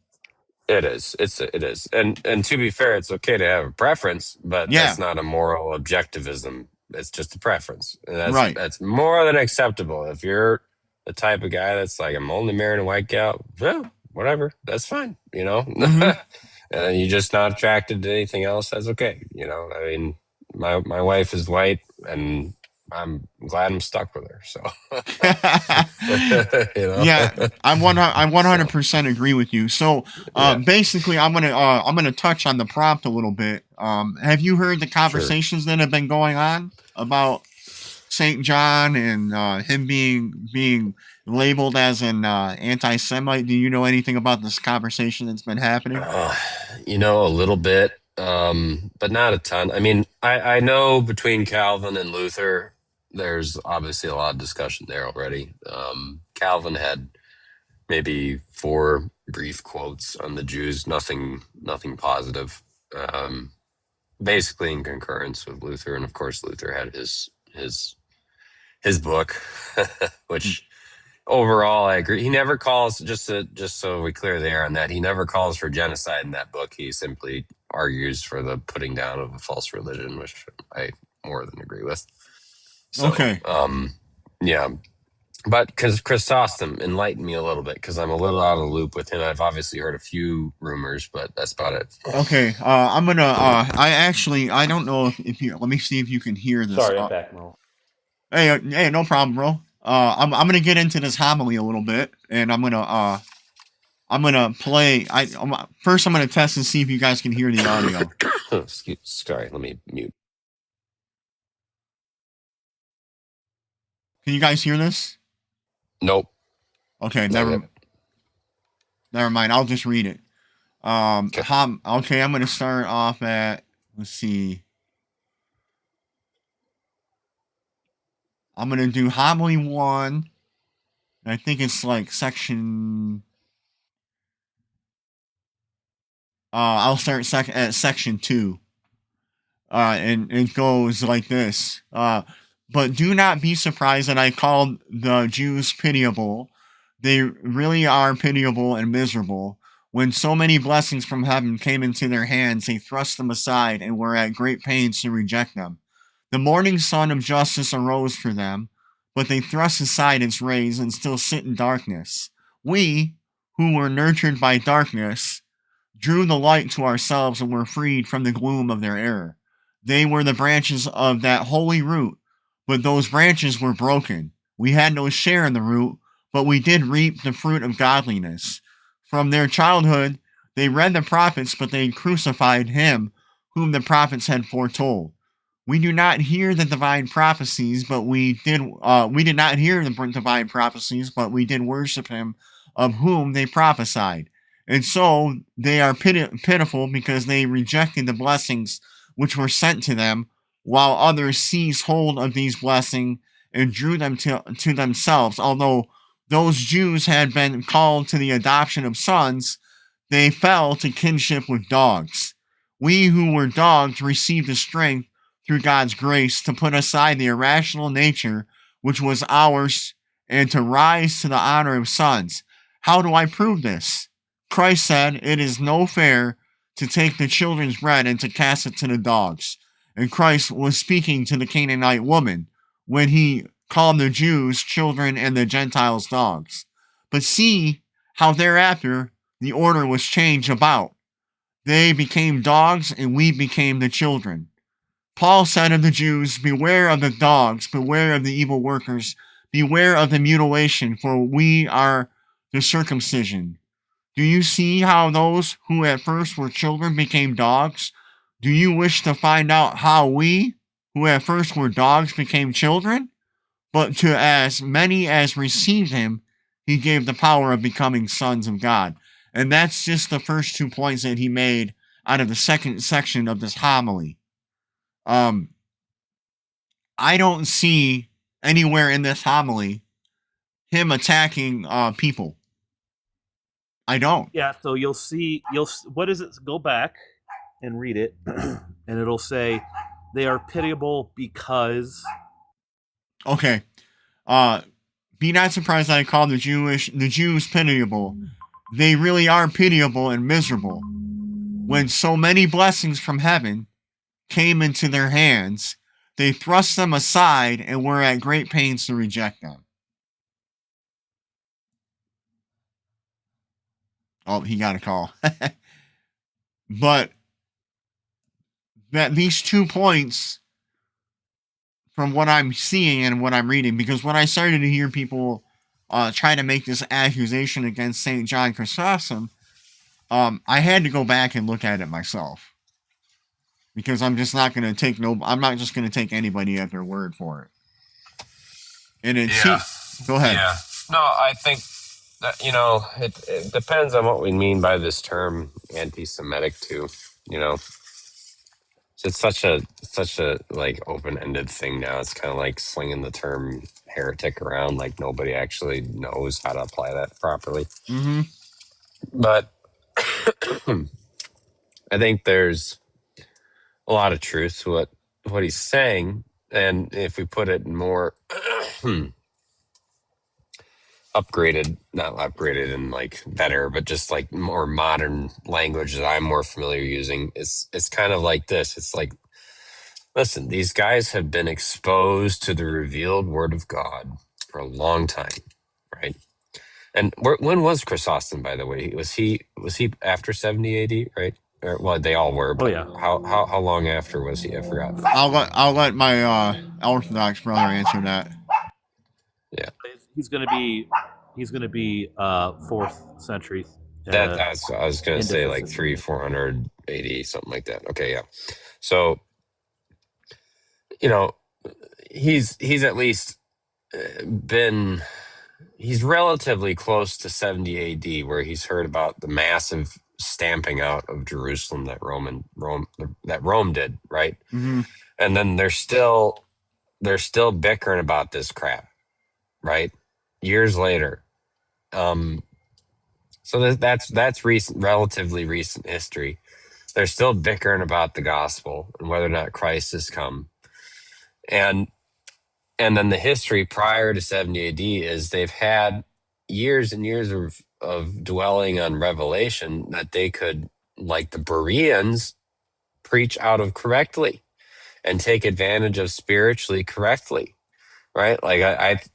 It is. It is. And to be fair, it's okay to have a preference, but that's not a moral objectivism. It's just a preference. And that's more than acceptable. If you're the type of guy that's like, I'm only marrying a white gal, well, whatever. That's fine, Mm-hmm. And you're just not attracted to anything else, that's okay. I mean, my wife is white and I'm glad I'm stuck with her. So Yeah, I 100% agree with you. So basically, I'm gonna touch on the prompt a little bit. Have you heard the conversations that have been going on about Saint John and him being labeled as an anti-Semite? Do you know anything about this conversation that's been happening? A little bit, but not a ton. I mean, I know between Calvin and Luther, there's obviously a lot of discussion there already. Calvin had maybe 4 brief quotes on the Jews. Nothing positive. Basically in concurrence with Luther, and of course Luther had his book, which overall I agree. He never calls, just so we clear the air on that, he never calls for genocide in that book. He simply argues for the putting down of a false religion, which I more than agree with. So, Okay. Yeah. But because Chrysostom enlightened me a little bit, because I'm a little out of the loop with him. I've obviously heard a few rumors, but that's about it. Okay. I'm gonna. I don't know if you. Let me see if you can hear this. Sorry, I'm back, Mo. Hey, no problem, bro. I'm gonna get into this homily a little bit, and I'm gonna play. First I'm gonna test and see if you guys can hear the audio. Sorry, let me mute. Can you guys hear this? Nope. Okay, Not yet. never mind. I'll just read it. Okay. Okay, I'm gonna start off at. Let's see. I'm gonna do homily 1. I think it's like section. I'll start at section 2. And it goes like this. But do not be surprised that I called the Jews pitiable. They really are pitiable and miserable. When so many blessings from heaven came into their hands, they thrust them aside and were at great pains to reject them. The morning sun of justice arose for them, but they thrust aside its rays and still sit in darkness. We, who were nurtured by darkness, drew the light to ourselves and were freed from the gloom of their error. They were the branches of that holy root, but those branches were broken. We had no share in the root, but we did reap the fruit of godliness. From their childhood, they read the prophets, but they crucified him whom the prophets had foretold. We do not hear the divine prophecies, but we did not hear the divine prophecies, but we did worship him of whom they prophesied. And so they are pitiful because they rejected the blessings which were sent to them, while others seized hold of these blessings and drew them to themselves. Although those Jews had been called to the adoption of sons, they fell to kinship with dogs. We who were dogs received the strength through God's grace to put aside the irrational nature which was ours and to rise to the honor of sons. How do I prove this? Christ said, "It is no fair to take the children's bread and to cast it to the dogs." And Christ was speaking to the Canaanite woman when he called the Jews children and the Gentiles dogs. But see how thereafter the order was changed about. They became dogs and we became the children. Paul said of the Jews, "Beware of the dogs, beware of the evil workers, beware of the mutilation, for we are the circumcision." Do you see how those who at first were children became dogs? Do you wish to find out how we, who at first were dogs, became children? But to as many as received him, he gave the power of becoming sons of God. And that's just the first 2 points that he made out of the second section of this homily. I don't see anywhere in this homily him attacking people. I don't. Yeah, so you'll see. What is it? Go back and read it, and it'll say they are pitiable because. Okay. Be not surprised that I call the Jews pitiable. They really are pitiable and miserable. When so many blessings from heaven came into their hands, they thrust them aside and were at great pains to reject them. Oh, he got a call. But that these 2 points, from what I'm seeing and what I'm reading, because when I started to hear people try to make this accusation against St. John Chrysostom, I had to go back and look at it myself. Because I'm just not going to I'm not just going to take anybody at their word for it. And go ahead. Yeah. No, I think that, it depends on what we mean by this term anti-Semitic too. It's such a like open-ended thing now. It's kind of like slinging the term heretic around, like nobody actually knows how to apply that properly. Mm-hmm. But I think there's a lot of truth to what he's saying, and if we put it in more not upgraded and like better, but just like more modern language that I'm more familiar using, it's kind of like this. It's like, listen, these guys have been exposed to the revealed word of God for a long time, right? And when was Chrysostom, by the way? Was he after 70 AD, right? Or, well, they all were, but yeah. how long after was he? I forgot. I'll let my Orthodox brother answer that. Yeah, He's going to be 4th century. that's I was gonna into say, 5th like century. 300-400 AD, something like that. Okay, yeah. So you know, he's at least been he's relatively close to 70 AD, where he's heard about the massive stamping out of Jerusalem that Rome did, right? Mm-hmm. And then they're still bickering about this crap, right? Years later. So that's recent, relatively recent history. They're still bickering about the gospel and whether or not Christ has come. And then the history prior to 70 AD is they've had years and years of dwelling on revelation that they could, like the Bereans, preach out of correctly and take advantage of spiritually correctly, right? Like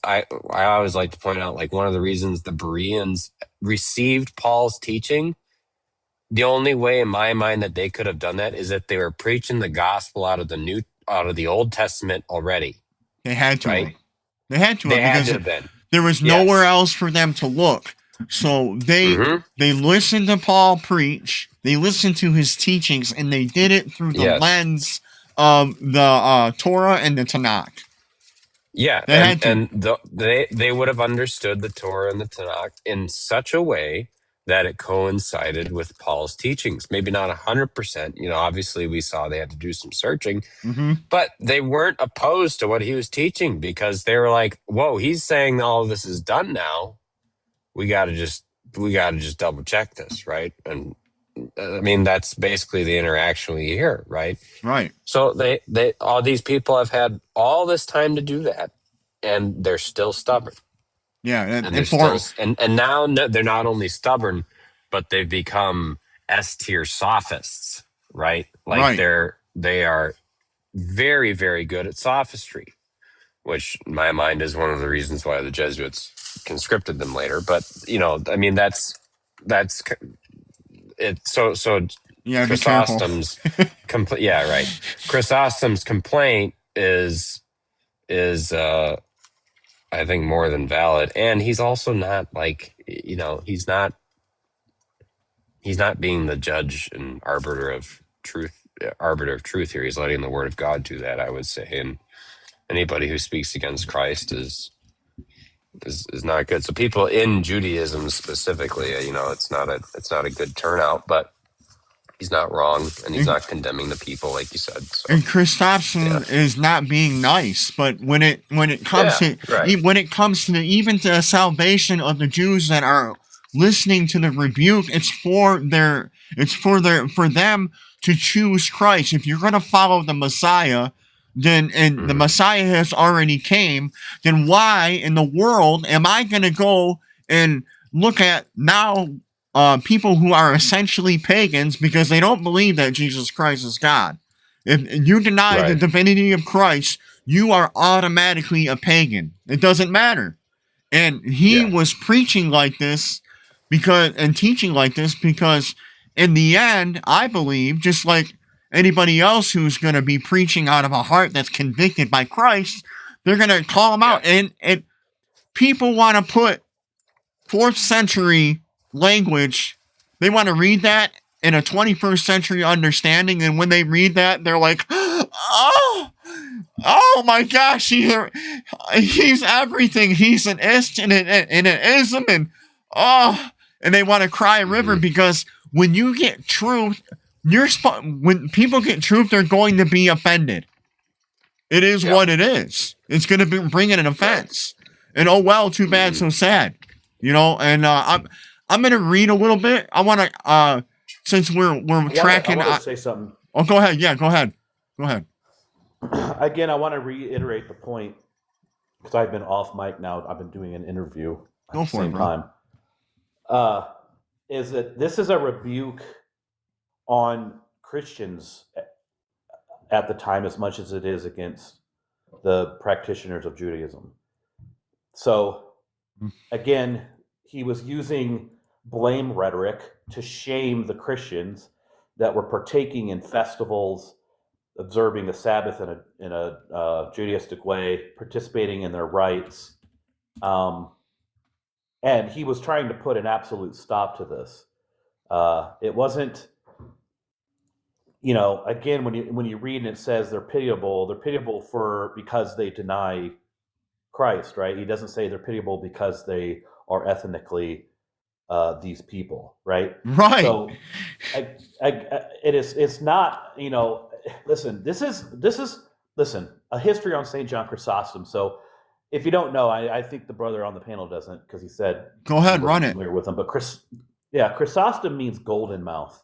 I always like to point out, like, one of the reasons the Bereans received Paul's teaching, the only way in my mind that they could have done that is if they were preaching the gospel out of the Old Testament already. They had to. Right? They had to They had because to have been. there was nowhere else for them to look. So they listened to Paul preach. They listened to his teachings, and they did it through the lens of the Torah and the Tanakh. Yeah, they would have understood the Torah and the Tanakh in such a way that it coincided with Paul's teachings. Maybe not 100%. Obviously we saw they had to do some searching, but they weren't opposed to what he was teaching, because they were like, "Whoa, he's saying all of this is done now. We got to just double check this, right?" And I mean, that's basically the interaction we hear, right? Right. So they all these people have had all this time to do that, and they're still stubborn. Yeah, and now they're not only stubborn, but they've become S-tier sophists, right? Like they are very, very good at sophistry, which in my mind is one of the reasons why the Jesuits conscripted them later. But I mean, that's it. So yeah, Chrysostom's Chrysostom's complaint is I think more than valid, and he's also not like he's not being the judge and arbiter of truth here. He's letting the word of God do that, I would say, and anybody who speaks against Christ is not good. So people in Judaism specifically, it's not a good turnout, but he's not wrong, and he's not condemning the people, like you said. So. And Chrysostom is not being nice, but when it comes to the salvation of the Jews that are listening to the rebuke, it's for them to choose Christ. If you're going to follow the Messiah, then the Messiah has already came, then why in the world am I going to go and look at now people who are essentially pagans because they don't believe that Jesus Christ is God? If you deny the divinity of Christ, you are automatically a pagan. It doesn't matter. And he was preaching like this and teaching like this because in the end, I believe, just like anybody else who's going to be preaching out of a heart that's convicted by Christ, they're going to call him out. And people want to put 4th century language, they want to read that in a 21st century understanding, and when they read that, they're like, oh my gosh, he's everything. He's an ist and an ism, and they want to cry a river, because when you get truth, when people get truth, they're going to be offended. It is what it is. It's going to bring in an offense. And oh well, too bad, so sad. You know, and I'm going to read a little bit. I want to since we're tracking. I want to say something. Oh, go ahead. Yeah, go ahead. Go ahead. Again, I want to reiterate the point because I've been off mic now. I've been doing an interview at the same time. Is that this is a rebuke on Christians at the time as much as it is against the practitioners of Judaism. So, again, he was using blame rhetoric to shame the Christians that were partaking in festivals, observing the Sabbath in a Judaistic way, participating in their rites. And he was trying to put an absolute stop to this. It wasn't, again, when you read and it says they're pitiable because they deny Christ, right? He doesn't say they're pitiable because they are ethnically these people, right? Right. So it's not, listen, this is a history on St. John Chrysostom. So if you don't know, I think the brother on the panel doesn't, because he said, go ahead, run it. Familiar with him, but Chrysostom means golden mouth.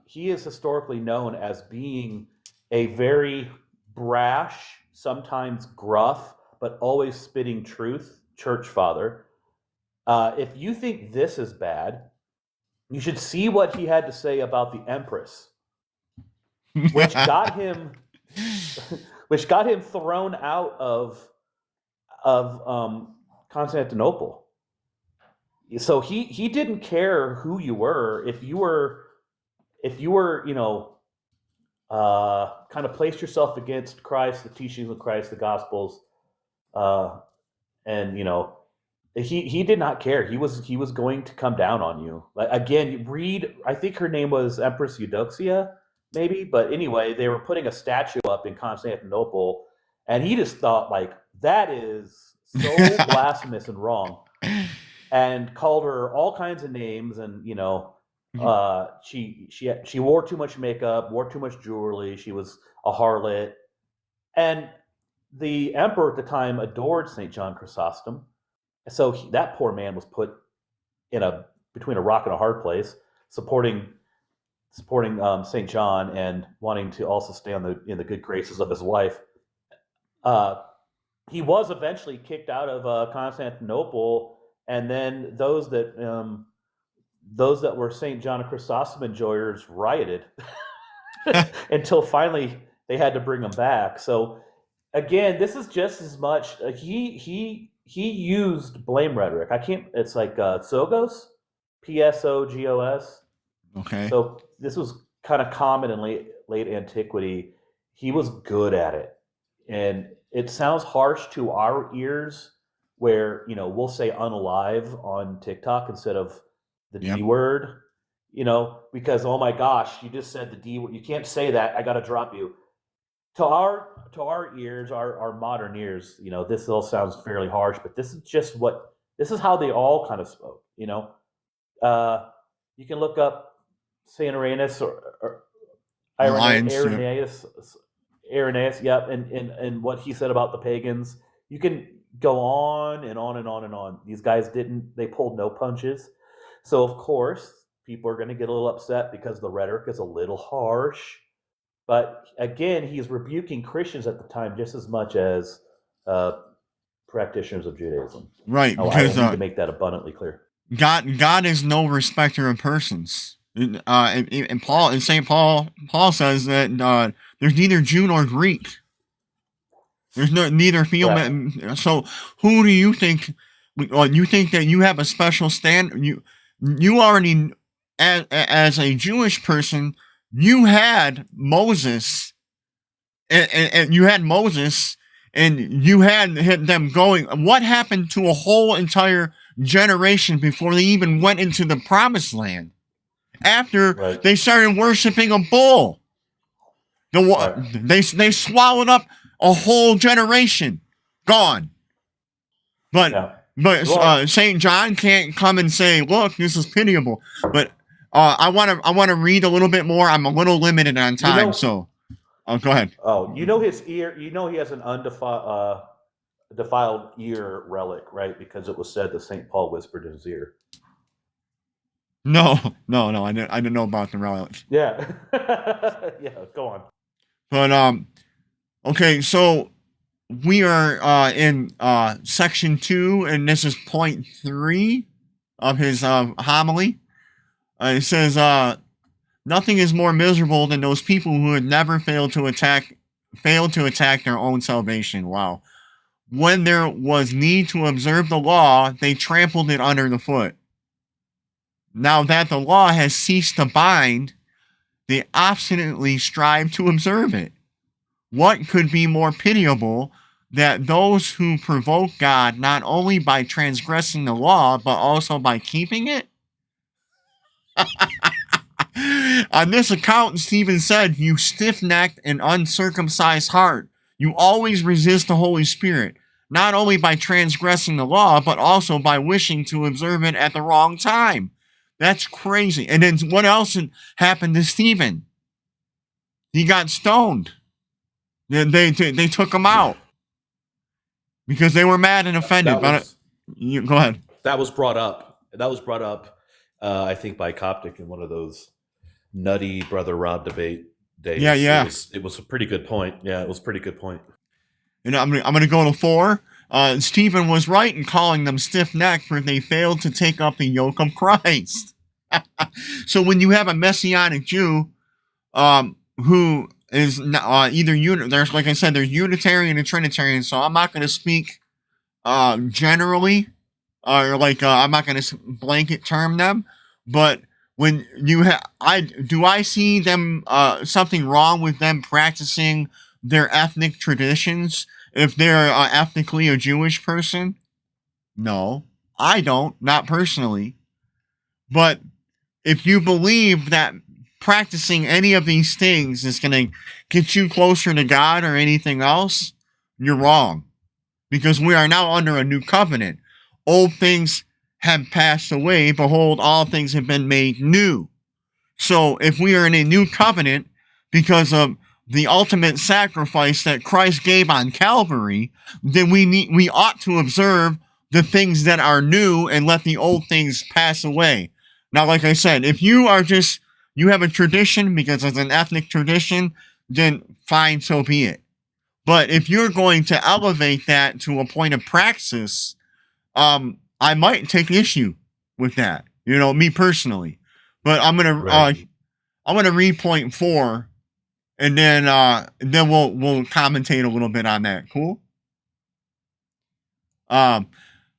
He is historically known as being a very brash, sometimes gruff, but always spitting truth church father. If you think this is bad, you should see what he had to say about the Empress, which got him thrown out of Constantinople. So he didn't care who you were. If you were, kind of placed yourself against Christ, the teachings of Christ, the Gospels, and he did not care. He was going to come down on you. Like, again, read. I think her name was Empress Eudoxia, maybe. But anyway, they were putting a statue up in Constantinople, and he just thought, like, that is so blasphemous and wrong, and called her all kinds of names. And she wore too much makeup, wore too much jewelry. She was a harlot, and the emperor at the time adored St. John Chrysostom. So that poor man was put between a rock and a hard place, supporting St. John and wanting to also stay in the good graces of his wife. He was eventually kicked out of Constantinople, and then those that were St. John Chrysostom enjoyers rioted until finally they had to bring him back. So again, this is just as much he used blame rhetoric. It's like Psogos, Psogos. Okay. So this was kind of common in late antiquity. He was good at it, and it sounds harsh to our ears, where we'll say unalive on TikTok instead of the D word, because oh my gosh, you just said the D word. You can't say that. I got to drop you. To our ears, our modern ears, this all sounds fairly harsh, but this is how they all kind of spoke. You can look up Saint Irenaeus or Irenaeus, yep, and what he said about the pagans. You can go on and on and on and on. These guys they pulled no punches. So of course, people are going to get a little upset because the rhetoric is a little harsh. But again, he's rebuking Christians at the time just as much as practitioners of Judaism. Right, because I need to make that abundantly clear. God is no respecter of persons. And St. Paul says that there's neither Jew nor Greek. There's neither female. Right. So who do you think? You think that you have a special standard? You already, as a Jewish person, you had Moses, and you had Moses, and you had them going. What happened to a whole entire generation before they even went into the promised land? After they started worshiping a bull, they swallowed up a whole generation, gone. But St. John can't come and say, "Look, this is pitiable." But I want to read a little bit more. I'm a little limited on time, so Oh, go ahead. Oh, you know his ear. You know he has an defiled ear relic, right? Because it was said that Saint Paul whispered in his ear. No. I didn't know about the relic. Yeah, yeah. Go on. But okay, so we are in section 2, and this is point 3 of his homily. It says, nothing is more miserable than those people who had never failed to attack their own salvation. Wow. When there was need to observe the law, they trampled it under the foot. Now that the law has ceased to bind, they obstinately strive to observe it. What could be more pitiable that those who provoke God not only by transgressing the law, but also by keeping it? On this account, Stephen said, "You stiff-necked and uncircumcised heart, you always resist the Holy Spirit, not only by transgressing the law, but also by wishing to observe it at the wrong time." That's crazy. And then what else happened to Stephen? He got stoned. They took him out because they were mad and offended. Go ahead. That was brought up. I think, by Coptic in one of those nutty Brother Rob debate days. Yeah. It was a pretty good point. Yeah, it was a pretty good point. And I'm gonna go to 4. Stephen was right in calling them stiff-necked, for they failed to take up the yoke of Christ. So when you have a Messianic Jew, who is either there's, like I said, there's Unitarian and Trinitarian. So I'm not going to speak generally, or I'm not going to blanket term them. But when you I see them something wrong with them practicing their ethnic traditions if they're ethnically a Jewish person? No, I don't, not personally. But if you believe that practicing any of these things is going to get you closer to God or anything else, you're wrong. Because we are now under a new covenant. Old things have passed away. Behold, all things have been made new. So if we are in a new covenant because of the ultimate sacrifice that Christ gave on Calvary, then we ought to observe the things that are new and let the old things pass away. Now, like I said, if you have a tradition because it's an ethnic tradition, then fine, so be it. But if you're going to elevate that to a point of praxis, I might take issue with that. Me personally. But I'm gonna read point 4, and then we'll commentate a little bit on that. Cool.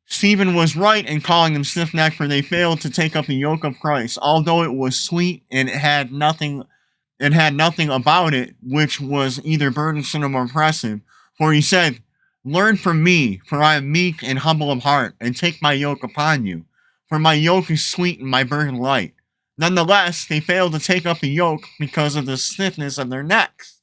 Stephen was right in calling them stiff-necked, for they failed to take up the yoke of Christ, although it was sweet and it had nothing about it which was either burdensome or oppressive. For he said, "Learn from me, for I am meek and humble of heart, and take my yoke upon you. For my yoke is sweet and my burden light." Nonetheless, they failed to take up the yoke because of the stiffness of their necks.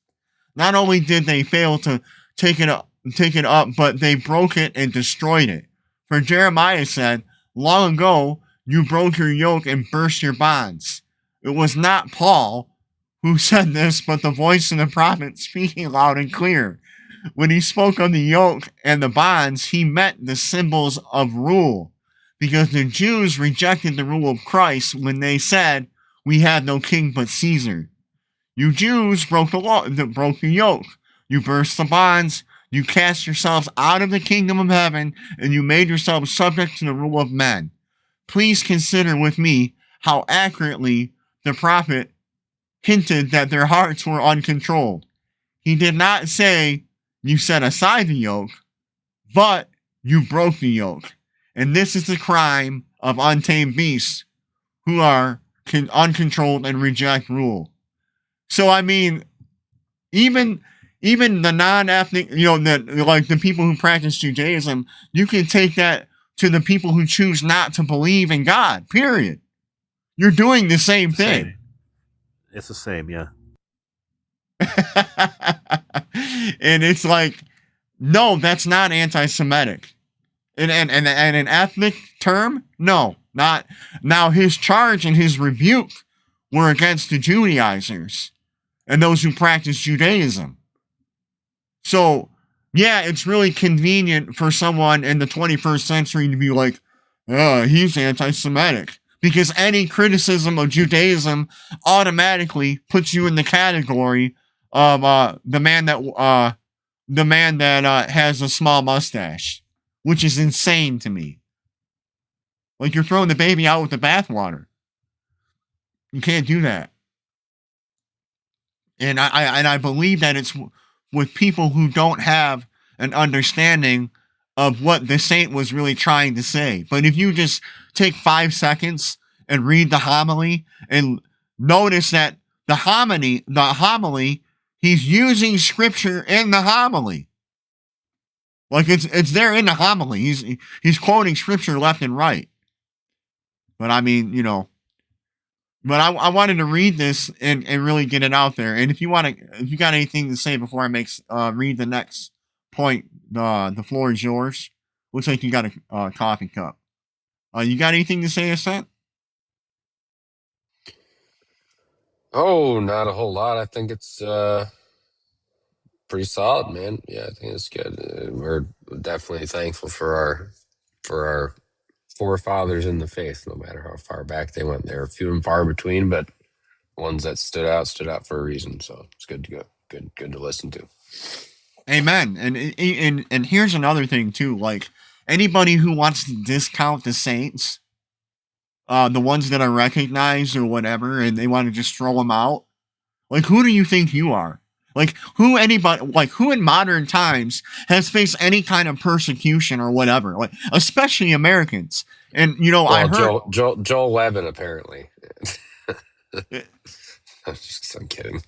Not only did they fail to take it up, but they broke it and destroyed it. For Jeremiah said, "Long ago you broke your yoke and burst your bonds." It was not Paul who said this, but the voice of the prophet speaking loud and clear. When he spoke of the yoke and the bonds, he meant the symbols of rule, because the Jews rejected the rule of Christ when they said, "We have no king but Caesar." You Jews broke the yoke. You burst the bonds. You cast yourselves out of the kingdom of heaven, and you made yourselves subject to the rule of men. Please consider with me how accurately the prophet hinted that their hearts were uncontrolled. He did not say, "You set aside the yoke," but "You broke the yoke." And this is the crime of untamed beasts who are uncontrolled and reject rule. So, I mean, even the non-ethnic, the people who practice Judaism, you can take that to the people who choose not to believe in God, period. You're doing the same thing. It's the same, yeah. And it's like, no, that's not anti-Semitic. In an ethnic term, no, not. Now, his charge and his rebuke were against the Judaizers. and those who practice Judaism. So, yeah, it's really convenient for someone in the 21st century to be like, oh, he's anti-Semitic. Because any criticism of Judaism automatically puts you in the category of the man that has a small mustache, which is insane to me. Like, you're throwing the baby out with the bathwater. You can't do that. And I believe that it's with people who don't have an understanding of what the saint was really trying to say. But if you just take 5 seconds and read the homily and notice that the homily, he's using scripture in the homily. Like it's there in the homily. He's quoting scripture left and right. But I mean, but I wanted to read this and really get it out there. And if you got anything to say before I read the next point, the floor is yours. Looks like you got a coffee cup. You got anything to say, Ascent? Oh, not a whole lot. I think it's pretty solid, man. Yeah, I think it's good. We're definitely thankful for our forefathers in the faith, no matter how far back they went. They're few and far between, but ones that stood out for a reason. So it's good to go. Good to listen to. Amen. And here's another thing too. Like anybody who wants to discount the saints, the ones that are recognized or whatever, and they want to just throw them out. Like, who do you think you are? Like, who in modern times has faced any kind of persecution or whatever? Like, especially Americans. And I heard Joel Levin apparently. I'm kidding.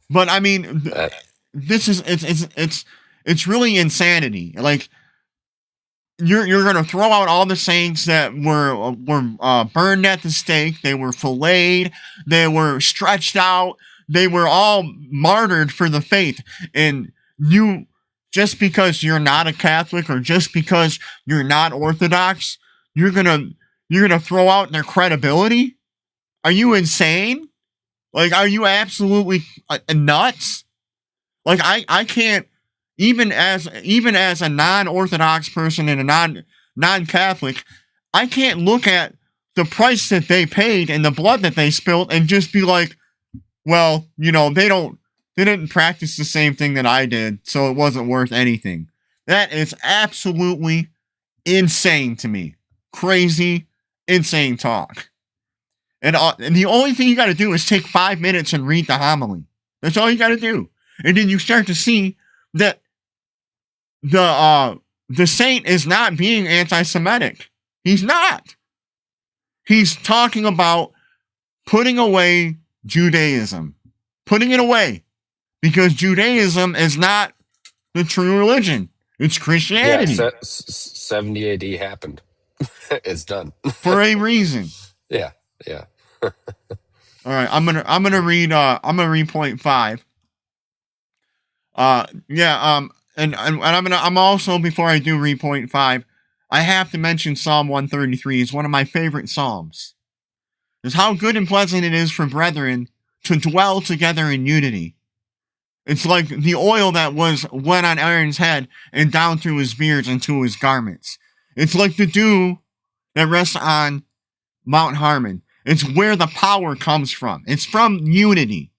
But I mean, this is it's really insanity. Like, you're gonna throw out all the saints that were burned at the stake. They were filleted. They were stretched out. They were all martyred for the faith. And you, just because you're not a Catholic or just because you're not Orthodox, you're gonna throw out their credibility? Are you insane? Like, are you absolutely nuts? Like, I can't, even as a non-Orthodox person and a non-Catholic, I can't look at the price that they paid and the blood that they spilled and just be like, well, they didn't practice the same thing that I did, so it wasn't worth anything. That is absolutely insane to me. Crazy, insane talk. And the only thing you got to do is take 5 minutes and read the homily. That's all you got to do. And then you start to see that the saint is not being anti-Semitic. He's not. He's talking about putting away Judaism. Putting it away. Because Judaism is not the true religion. It's Christianity. Yeah, 70 AD happened. It's done. For a reason. Yeah. All right, I'm gonna read point 5. And I'm also, before I do read point 5, I have to mention Psalm 133. It's one of my favorite psalms. It's how good and pleasant it is for brethren to dwell together in unity. It's like the oil that went on Aaron's head and down through his beards and to his garments. It's like the dew that rests on Mount Hermon. It's where the power comes from. It's from unity.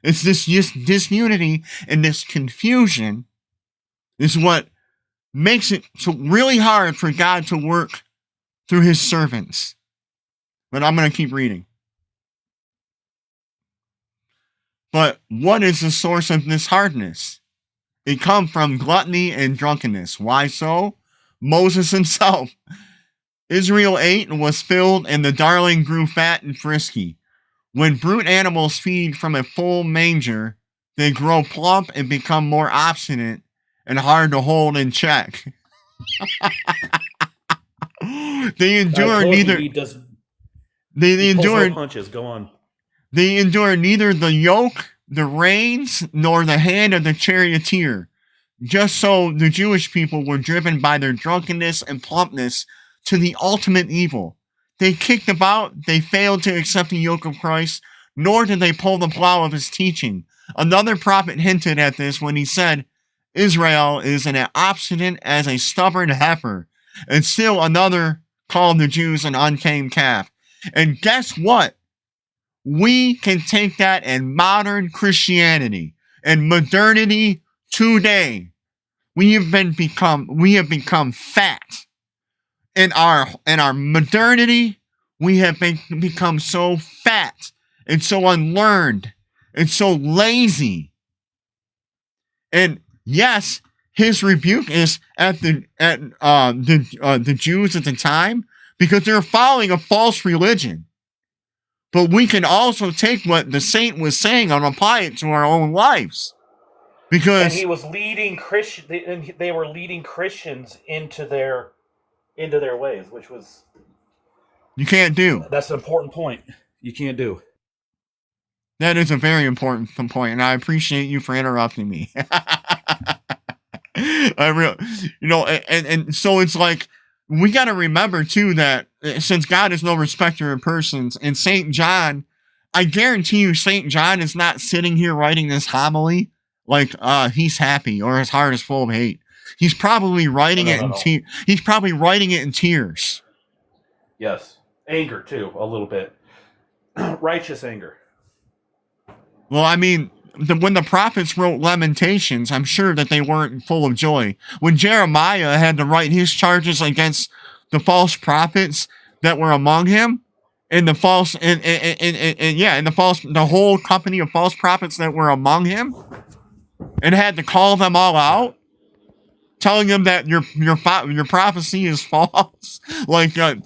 It's this disunity and this confusion is what makes it so really hard for God to work through his servants. But I'm going to keep reading. But what is the source of this hardness? It comes from gluttony and drunkenness. Why so? Moses himself. Israel ate and was filled, and the darling grew fat and frisky. When brute animals feed from a full manger, they grow plump and become more obstinate and hard to hold in check. They endure neither. They endure punches. Go on. They endure neither the yoke, the reins, nor the hand of the charioteer. Just so the Jewish people were driven by their drunkenness and plumpness to the ultimate evil. They kicked about, they failed to accept the yoke of Christ, nor did they pull the plow of his teaching. Another prophet hinted at this when he said, Israel is as obstinate as a stubborn heifer. And still another called the Jews an unclean calf. And guess what? We can take that in modern Christianity and modernity today. We have become fat. In our modernity, we have become so fat and so unlearned and so lazy. And yes, his rebuke is at the Jews at the time because they're following a false religion. But we can also take what the saint was saying and apply it to our own lives. Because and he was leading they were leading Christians into their ways, which was you can't do. That's an important point. You can't do. That is a very important point, and I appreciate you for interrupting me. And so it's like we got to remember too that since God is no respecter of persons, and Saint John, I guarantee you, Saint John is not sitting here writing this homily like he's happy or his heart is full of hate. He's probably writing he's probably writing it in tears. Yes, anger too, a little bit, righteous anger. Well, I mean, when the prophets wrote Lamentations, I'm sure that they weren't full of joy. When Jeremiah had to write his charges against the false prophets that were among him, and the whole company of false prophets that were among him, and had to call them all out, telling them that your prophecy is false. Like you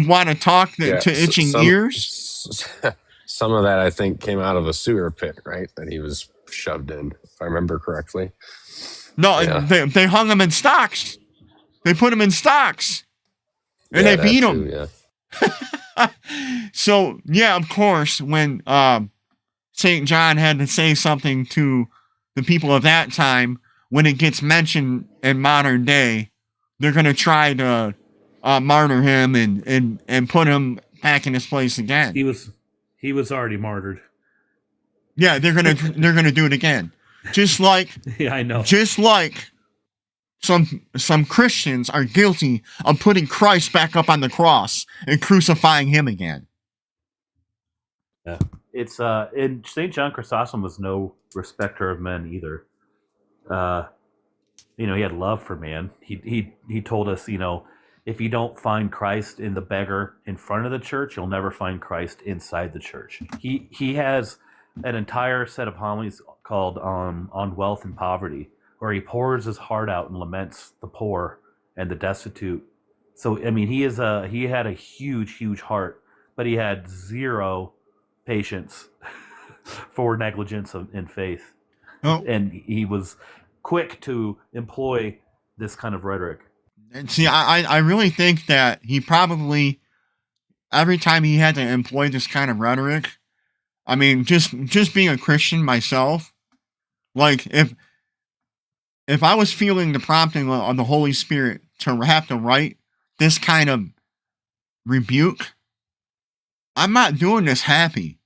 want to talk to itching ears. Some of that, I think, came out of a sewer pit, right? That he was shoved in, if I remember correctly. No, yeah. They hung him in stocks. They put him in stocks. And they beat him. Yeah. So, yeah, of course, when St. John had to say something to the people of that time, when it gets mentioned in modern day, they're going to try to martyr him and put him back in his place again. He was already martyred. Yeah, they're gonna do it again. Just like yeah, I know. Just like some Christians are guilty of putting Christ back up on the cross and crucifying him again. Yeah. It's and St. John Chrysostom was no respecter of men either. He had love for man. He told us, if you don't find Christ in the beggar in front of the church, you'll never find Christ inside the church. He has an entire set of homilies called on wealth and poverty, where he pours his heart out and laments the poor and the destitute. So I mean, he had a huge heart, but he had zero patience for negligence in faith, and he was quick to employ this kind of rhetoric. And see, I really think that he probably, every time he had to employ this kind of rhetoric, I mean, just being a Christian myself, like if I was feeling the prompting of the Holy Spirit to have to write this kind of rebuke, I'm not doing this happy.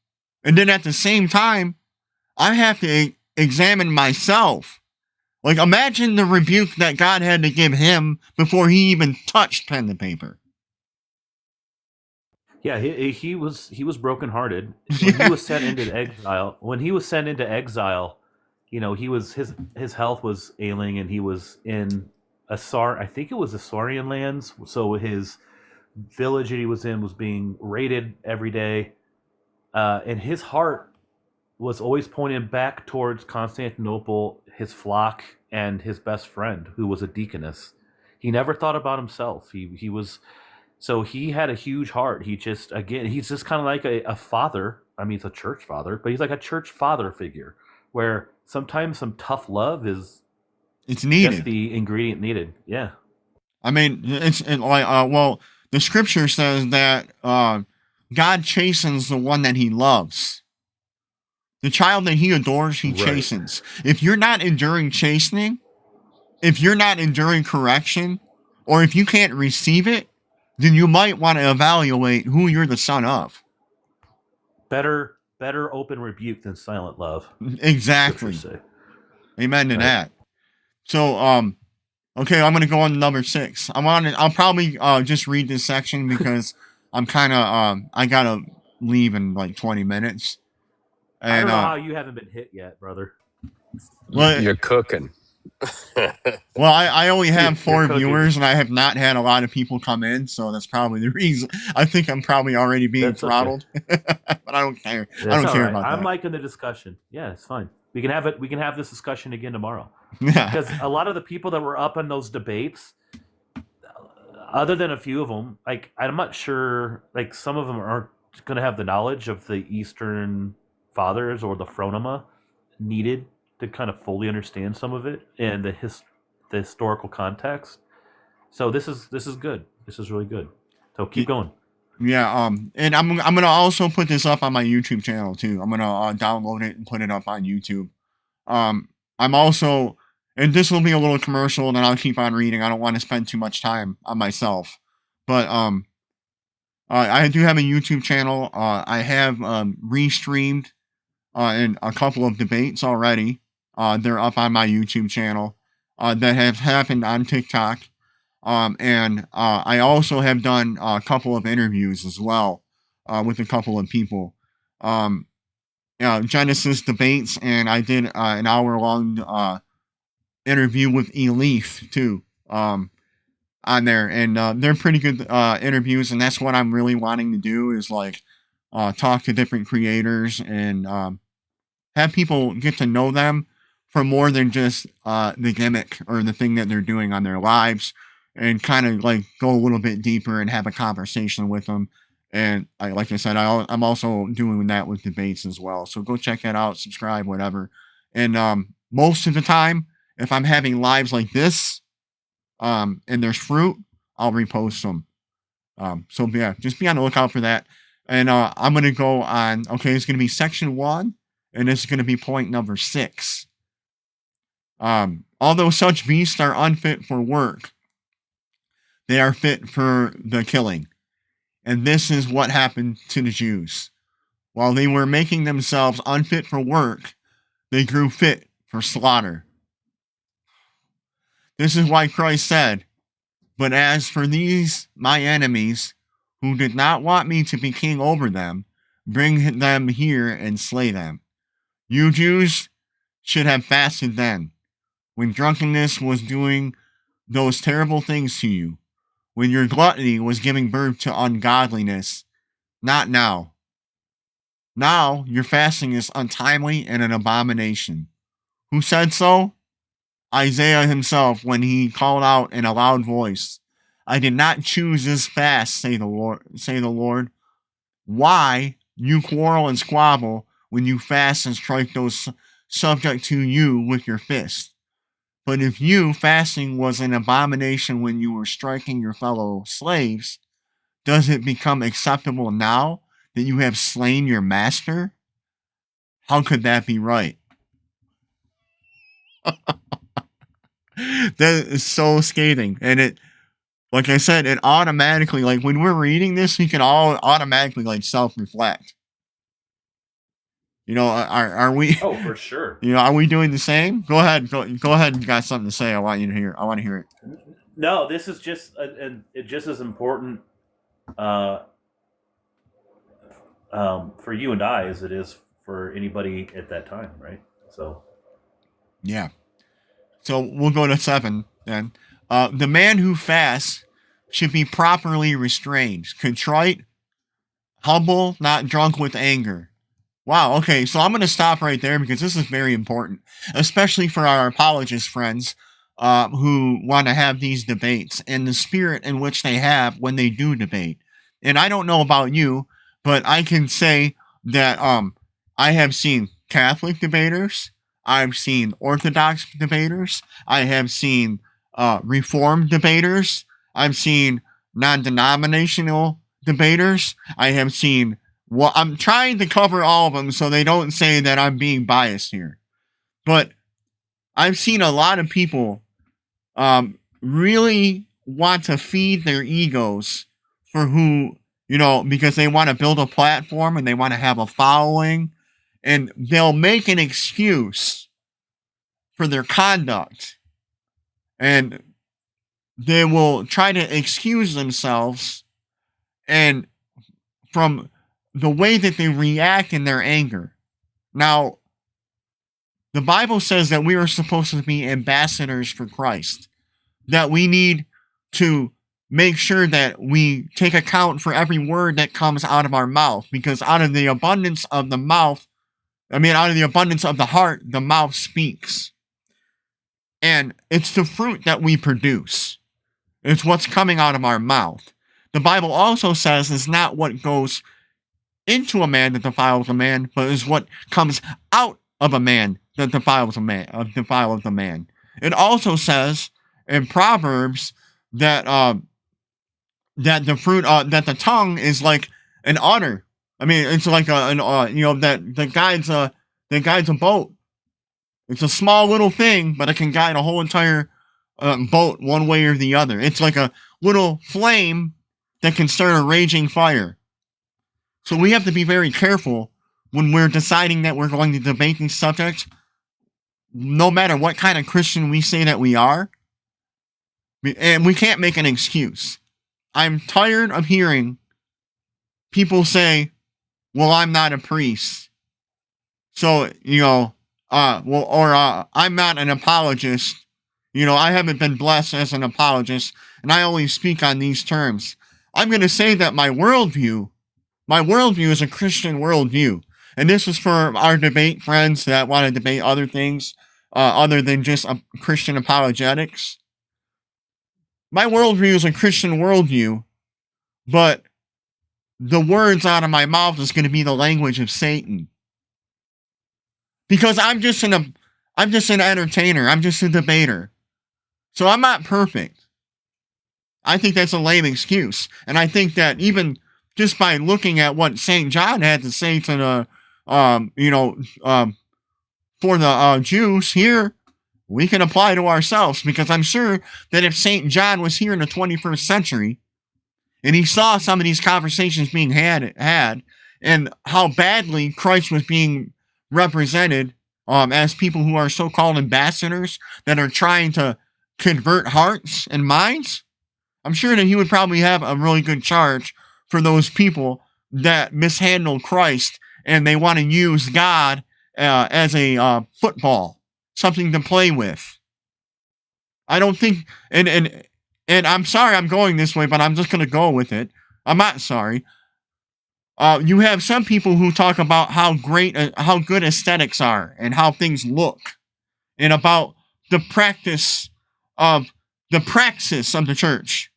And then at the same time, I have to examine myself. Like, imagine the rebuke that God had to give him before he even touched pen and paper. Yeah, he was brokenhearted when he was sent into exile. When he was sent into exile, he was his health was ailing, and he was in I think it was Asaurian lands. So his village that he was in was being raided every day, and his heart was always pointed back towards Constantinople, his flock, and his best friend, who was a deaconess. He never thought about himself. He was, so he had a huge heart. He's just kind of like a father. I mean, he's a church father, but he's like a church father figure, where sometimes some tough love is needed. Just the ingredient needed. Yeah. I mean, the scripture says that God chastens the one that he loves. The child that he adores, he chastens. If you're not enduring chastening, if you're not enduring correction, or if you can't receive it, then you might want to evaluate who you're the son of. Better better open rebuke than silent love. Exactly. Scriptures say. Amen to Right. that. So, okay, I'm gonna go on to number 6. I'll probably just read this section because I'm kind of I gotta leave in like 20 minutes. I don't And know how you haven't been hit yet, brother. well, You're cooking. well, I only have You're 4 cooking. viewers, and I have not had a lot of people come in, so that's probably the reason. I think I'm probably already being That's okay. throttled, but I don't care. I That's don't all care right. about I'm that. liking the discussion. Yeah, it's fine. We can have it. We can have this discussion again tomorrow. Yeah. Because a lot of the people that were up in those debates, other than a few of them, like I'm not sure, like some of them aren't going to have the knowledge of the Eastern Fathers or the Phronema needed to kind of fully understand some of it and the historical context. So this is good. This is really good. So keep going. Yeah, and I'm gonna also put this up on my YouTube channel too. I'm gonna download it and put it up on YouTube. I'm also, and this will be a little commercial, and then I'll keep on reading. I don't want to spend too much time on myself, but I do have a YouTube channel. I have restreamed in a couple of debates already. They're up on my YouTube channel that have happened on TikTok. And I also have done a couple of interviews as well with a couple of people. Genesis debates, and I did an hour-long interview with Elif too on there, and they're pretty good interviews, and that's what I'm really wanting to do is like talk to different creators and have people get to know them for more than just the gimmick or the thing that they're doing on their lives, and kind of like go a little bit deeper and have a conversation with them. And like I said, I'm also doing that with debates as well. So go check that out, subscribe, whatever. And most of the time, if I'm having lives like this, and there's fruit, I'll repost them. So yeah, just be on the lookout for that. And I'm gonna go on. Okay, it's gonna be section 1, and this is gonna be point number 6. Although such beasts are unfit for work, they are fit for the killing. And this is what happened to the Jews. While they were making themselves unfit for work, they grew fit for slaughter. This is why Christ said, "But as for these my enemies, who did not want me to be king over them, bring them here and slay them." You Jews should have fasted then, when drunkenness was doing those terrible things to you, when your gluttony was giving birth to ungodliness, not now. Now your fasting is untimely and an abomination. Who said so? Isaiah himself, when he called out in a loud voice, "I did not choose this fast, say the Lord. Why you quarrel and squabble when you fast and strike those subject to you with your fist? But if you fasting was an abomination when you were striking your fellow slaves, does it become acceptable now that you have slain your master? How could that be right?" That is so scathing. And it, like I said, it automatically, like when we're reading this, we can all automatically like self-reflect. You know, are we? Oh, for sure. You know, are we doing the same? Go ahead. Go ahead. You got something to say. I want you to hear. I want to hear it. No, this is just it's just as important for you and I as it is for anybody at that time, right? So Yeah. So we'll go to 7 then. The man who fasts should be properly restrained, contrite, humble, not drunk with anger. Wow, okay, so I'm going to stop right there because this is very important, especially for our apologist friends who want to have these debates and the spirit in which they have when they do debate. And I don't know about you, but I can say that I have seen Catholic debaters, I've seen Orthodox debaters, I have seen Reformed debaters, I've seen non-denominational debaters, I have seen. Well, I'm trying to cover all of them so they don't say that I'm being biased here. But I've seen a lot of people really want to feed their egos for who because they want to build a platform and they want to have a following, and they'll make an excuse for their conduct, and they will try to excuse themselves and from the way that they react in their anger. Now, the Bible says that we are supposed to be ambassadors for Christ, that we need to make sure that we take account for every word that comes out of our mouth, because out of the abundance of the heart, the mouth speaks. And it's the fruit that we produce. It's what's coming out of our mouth. The Bible also says it's not what goes into a man that defiles a man, but is what comes out of a man that defiles a man. It also says in Proverbs that that the tongue is like an udder. It's like that guides a boat. It's a small little thing, but it can guide a whole entire boat one way or the other. It's like a little flame that can start a raging fire. So we have to be very careful when we're deciding that we're going to debate these subjects, no matter what kind of Christian we say that we are. And we can't make an excuse. I'm tired of hearing people say, well, I'm not a priest. So, I'm not an apologist. I haven't been blessed as an apologist, and I only speak on these terms. I'm going to say that my worldview is a Christian worldview. And this is for our debate friends that want to debate other things other than just Christian apologetics. My worldview is a Christian worldview, but the words out of my mouth is going to be the language of Satan. Because I'm just an entertainer. I'm just a debater. So I'm not perfect. I think that's a lame excuse. And I think that even just by looking at what St. John had to say to the, for the Jews here, we can apply to ourselves, because I'm sure that if St. John was here in the 21st century and he saw some of these conversations being had and how badly Christ was being represented as people who are so-called ambassadors that are trying to convert hearts and minds, I'm sure that he would probably have a really good charge for those people that mishandle Christ and they want to use God as a football, something to play with. I don't think, and I'm sorry I'm going this way, but I'm just going to go with it. I'm not sorry. You have some people who talk about how good aesthetics are and how things look, and about the praxis of the church,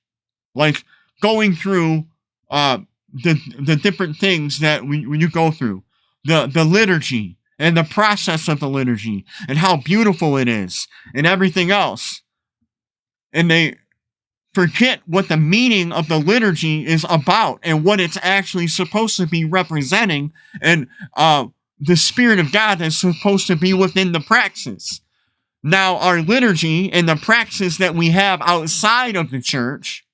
like going through the different things that when you go through the liturgy and the process of the liturgy and how beautiful it is and everything else, and they forget what the meaning of the liturgy is about and what it's actually supposed to be representing, and the Spirit of God that's supposed to be within the praxis. Now, our liturgy and the praxis that we have outside of the church,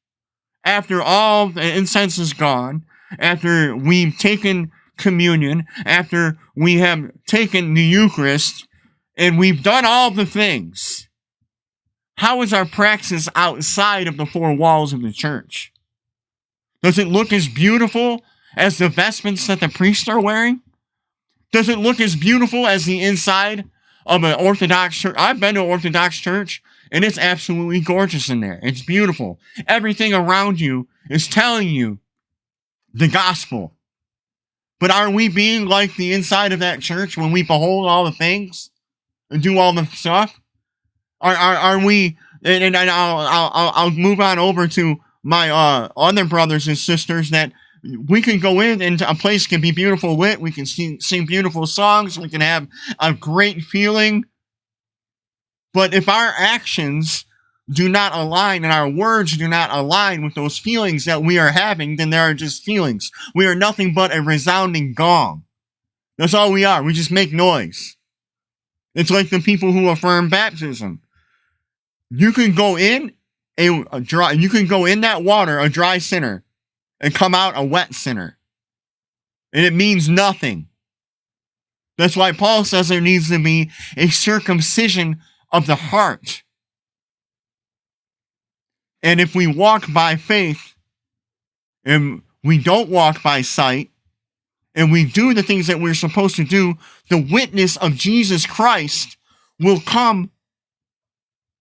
after all the incense is gone, after we've taken communion, after we have taken the Eucharist, and we've done all the things, how is our praxis outside of the four walls of the church? Does it look as beautiful as the vestments that the priests are wearing? Does it look as beautiful as the inside of an Orthodox church? I've been to an Orthodox church, and it's absolutely gorgeous in there. It's beautiful. Everything around you is telling you the gospel. But are we being like the inside of that church when we behold all the things and do all the stuff? Are we? And I'll move on over to my other brothers and sisters, that we can go in and a place can be beautiful lit. We can sing beautiful songs. We can have a great feeling. But if our actions do not align and our words do not align with those feelings that we are having, then they are just feelings. We are nothing but a resounding gong. That's all we are. We just make noise. It's like the people who affirm baptism. You can go in you can go in that water, a dry sinner, and come out a wet sinner. And it means nothing. That's why Paul says there needs to be a circumcision of the heart. And if we walk by faith and we don't walk by sight, and we do the things that we're supposed to do, the witness of Jesus Christ will come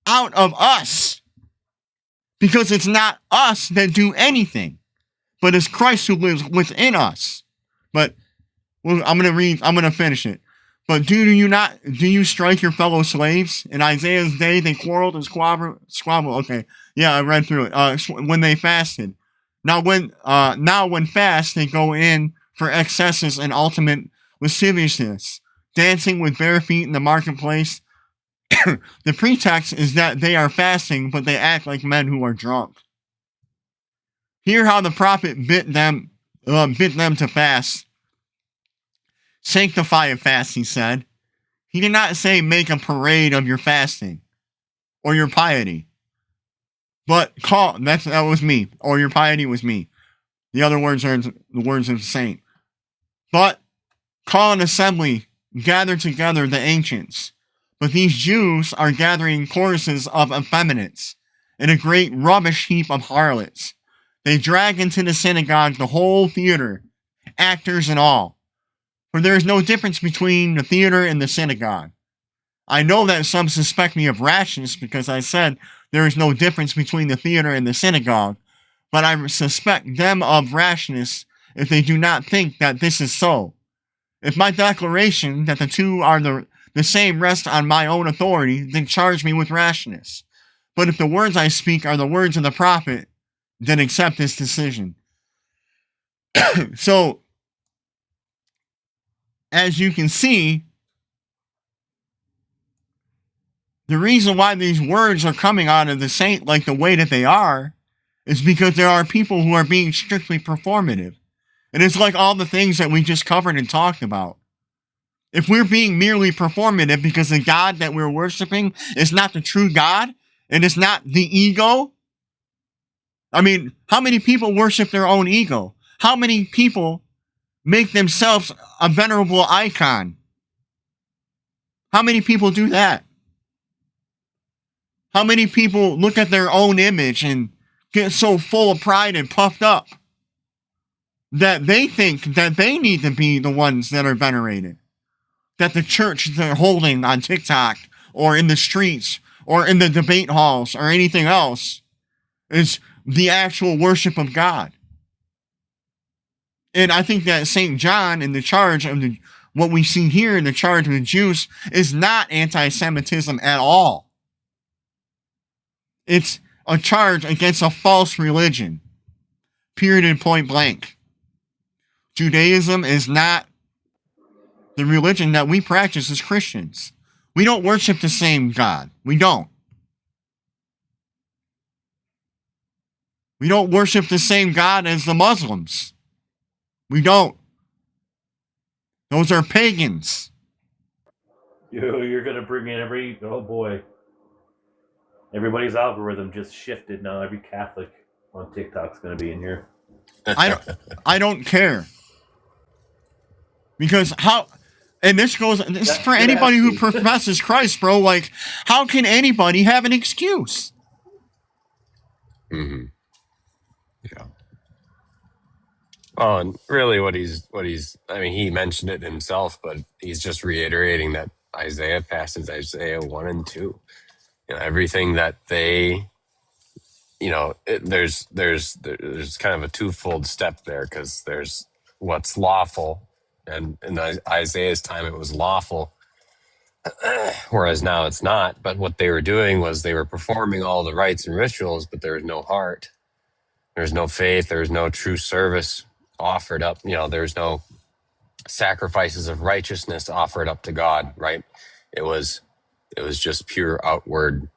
out of us. Because it's not us that do anything, but it's Christ who lives within us. But well, I'm gonna finish it. But do you strike your fellow slaves? In Isaiah's day, they quarreled and squabbled. Okay, yeah, I read through it. When they fasted. Now when fast, they go in for excesses and ultimate lasciviousness, dancing with bare feet in the marketplace. The pretext is that they are fasting, but they act like men who are drunk. Hear how the prophet bid them to fast. Sanctify a fast, he said. He did not say make a parade of your fasting or your piety. But that was me, or your piety was me. The other words are the words of the saint. But call an assembly, gather together the ancients. But these Jews are gathering choruses of effeminates and a great rubbish heap of harlots. They drag into the synagogue the whole theater, actors and all. For there is no difference between the theater and the synagogue. I know that some suspect me of rashness because I said there is no difference between the theater and the synagogue, but I suspect them of rashness if they do not think that this is so. If my declaration that the two are the same rests on my own authority, then charge me with rashness. But if the words I speak are the words of the prophet, then accept this decision. So, as you can see, the reason why these words are coming out of the saint like the way that they are is because there are people who are being strictly performative. And it's like all the things that we just covered and talked about. If we're being merely performative because the God that we're worshiping is not the true God and it's not the ego, I mean, how many people worship their own ego? How many people make themselves a venerable icon? How many people do that? How many people look at their own image and get so full of pride and puffed up that they think that they need to be the ones that are venerated? That the church they're holding on TikTok or in the streets or in the debate halls or anything else is the actual worship of God. And I think that St. John in the charge of what we see here in the charge of the Jews is not anti-Semitism at all. It's a charge against a false religion. Period and point blank. Judaism is not the religion that we practice as Christians. We don't worship the same God. We don't. We don't worship the same God as the Muslims. We don't. Those are pagans. You're going to bring in oh boy. Everybody's algorithm just shifted now. Every Catholic on TikTok's going to be in here. I don't care. Because and this is for anybody who professes Christ, bro. Like, how can anybody have an excuse? Mm-hmm. Yeah. Oh, and really what he's, I mean, he mentioned it himself, but he's just reiterating that Isaiah passage, Isaiah 1 and 2. You know, everything that they, you know, there's kind of a twofold step there, because there's what's lawful, and in Isaiah's time it was lawful, whereas now it's not. But what they were doing was they were performing all the rites and rituals, but there was no heart, there's no faith, there's no true service offered up. You know, there's no sacrifices of righteousness offered up to God, right? It was just pure outward.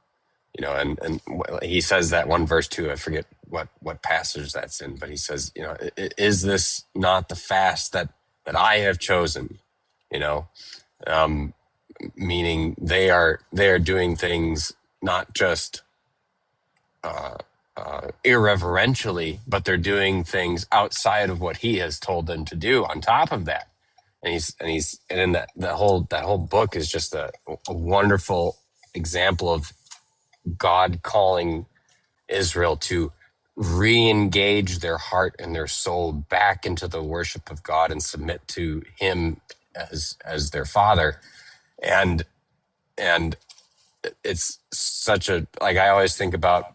You know, and he says that one verse too. I forget what passage that's in, but he says, you know, is this not the fast that I have chosen? You know, meaning they are doing things not just irreverentially, but they're doing things outside of what he has told them to do on top of that. And in that whole book is just a wonderful example of God calling Israel to re-engage their heart and their soul back into the worship of God and submit to him as their father. And it's such a, like, I always think about,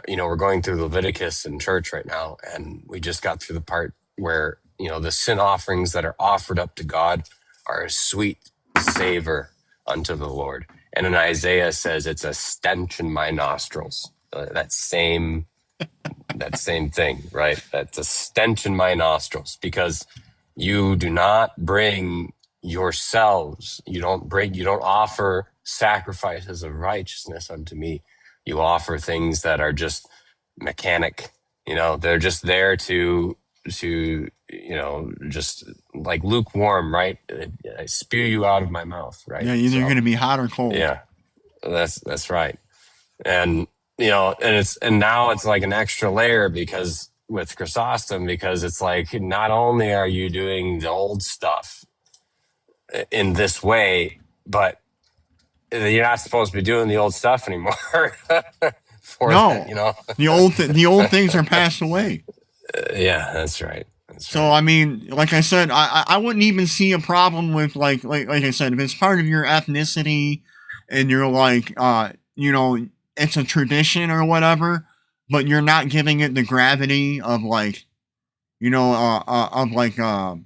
we're going through Leviticus in church right now, and we just got through the part where, the sin offerings that are offered up to God are a sweet savor unto the Lord. And in Isaiah says it's a stench in my nostrils. That same thing, right? That's a stench in my nostrils, because you do not bring yourselves. You don't offer sacrifices of righteousness unto me. You offer things that are just mechanic. They're just there to just like lukewarm, right? I spew you out of my mouth, right? Yeah, either you're going to be hot or cold. Yeah, that's right. And and now it's like an extra layer because with Chrysostom, because it's like, not only are you doing the old stuff in this way, but you're not supposed to be doing the old stuff anymore. No, the old things are passed away. Yeah, that's right. So I mean, like I said, I wouldn't even see a problem with like I said, if it's part of your ethnicity and you're like it's a tradition or whatever, but you're not giving it the gravity of like of like a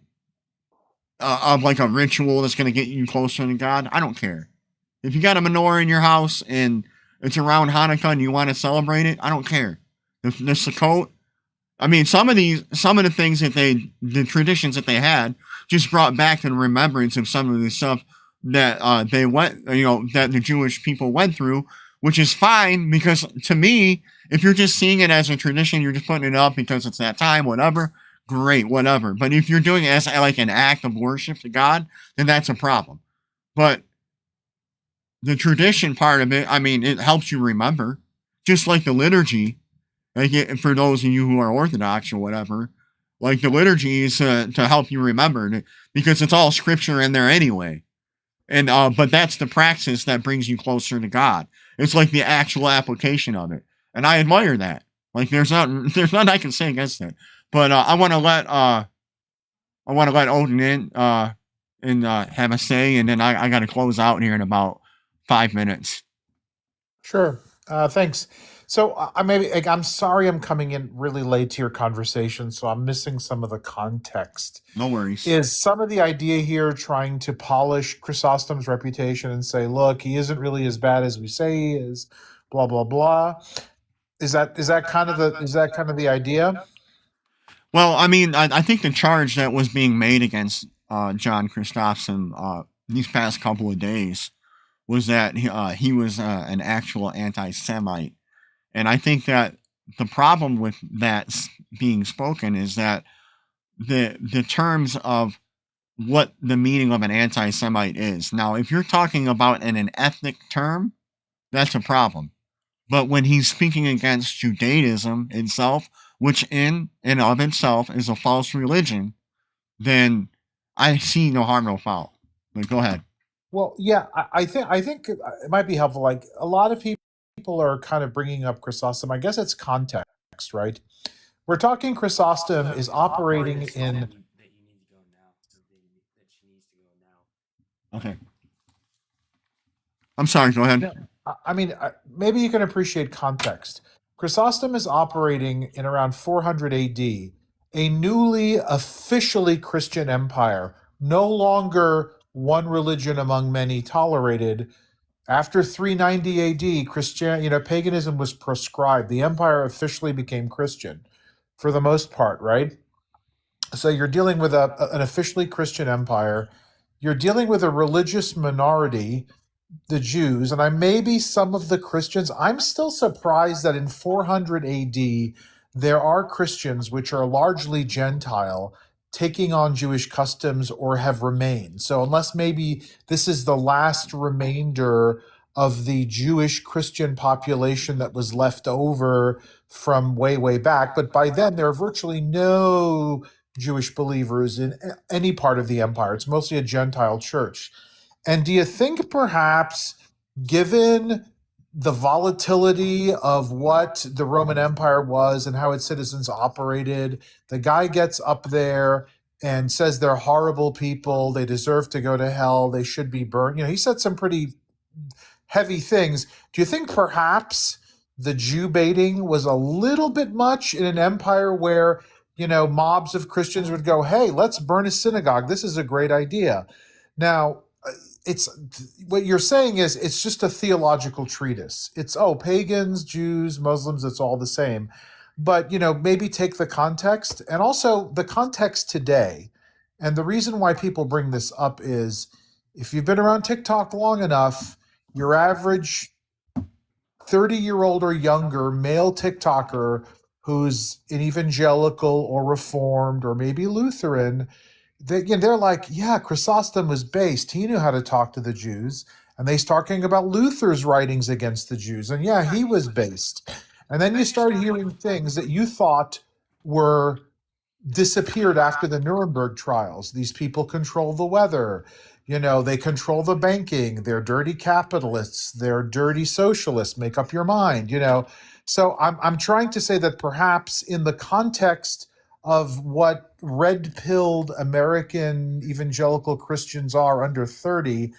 ritual that's going to get you closer to God. I don't care. If you got a menorah in your house and it's around Hanukkah and you want to celebrate it, I don't care. The Sukkot, I mean, some of the things the traditions that they had just brought back the remembrance of some of the stuff that they went, that the Jewish people went through, which is fine, because to me, if you're just seeing it as a tradition, you're just putting it up because it's that time, whatever, great, whatever. But if you're doing it as like an act of worship to God, then that's a problem. But the tradition part of it, I mean, it helps you remember, just like the liturgy. Like, for those of you who are Orthodox or whatever, like the liturgy is to help you remember, because it's all scripture in there anyway. And but that's the praxis that brings you closer to God. It's like the actual application of it, and I admire that. Like, there's nothing I can say against it. But I want to let Odin in and have a say, and then I got to close out here in about 5 minutes. Sure. Thanks. So I'm sorry I'm coming in really late to your conversation, so I'm missing some of the context. No worries. Is some of the idea here trying to polish Chrysostom's reputation and say, look, he isn't really as bad as we say he is, blah blah blah? Is that kind of the idea? Well, I mean, I think the charge that was being made against John Chrysostom these past couple of days was that he was an actual anti-Semite. And I think that the problem with that being spoken is that the terms of what the meaning of an anti-Semite is. Now, if you're talking about an ethnic term, that's a problem. But when he's speaking against Judaism itself, which in and of itself is a false religion, then I see no harm, no foul. But go ahead. Well, yeah, I think it might be helpful. Like, a lot of people are kind of bringing up Chrysostom. I guess it's context, right? We're talking Chrysostom is operating in. Okay. I'm sorry, go ahead. I mean, maybe you can appreciate context. Chrysostom is operating in around 400 AD, a newly officially Christian empire, no longer one religion among many tolerated. After 390 AD, paganism was proscribed. The empire officially became Christian, for the most part, right? So you're dealing with an officially Christian empire. You're dealing with a religious minority, the Jews, and maybe some of the Christians. I'm still surprised that in 400 AD, there are Christians which are largely Gentile taking on Jewish customs or have remained. So unless maybe this is the last remainder of the Jewish Christian population that was left over from way, way back. But by then, there are virtually no Jewish believers in any part of the empire. It's mostly a Gentile church. And do you think perhaps, given the volatility of what the Roman Empire was and how its citizens operated, the guy gets up there and says they're horrible people, they deserve to go to hell, they should be burned. He said some pretty heavy things. Do you think perhaps the Jew baiting was a little bit much in an empire where, mobs of Christians would go, hey, let's burn a synagogue. This is a great idea. Now, it's what you're saying is it's just a theological treatise. It's, pagans, Jews, Muslims, it's all the same. But, maybe take the context, and also the context today. And the reason why people bring this up is, if you've been around TikTok long enough, your average 30-year-old or younger male TikToker who's an evangelical or reformed or maybe Lutheran, they're like, yeah, Chrysostom was based. He knew how to talk to the Jews. And they start talking about Luther's writings against the Jews. And yeah, he was based. And then you start hearing things that you thought were disappeared after the Nuremberg trials. These people control the weather. They control the banking. They're dirty capitalists. They're dirty socialists. Make up your mind, So I'm trying to say that perhaps in the context of what red-pilled American evangelical Christians are under 30,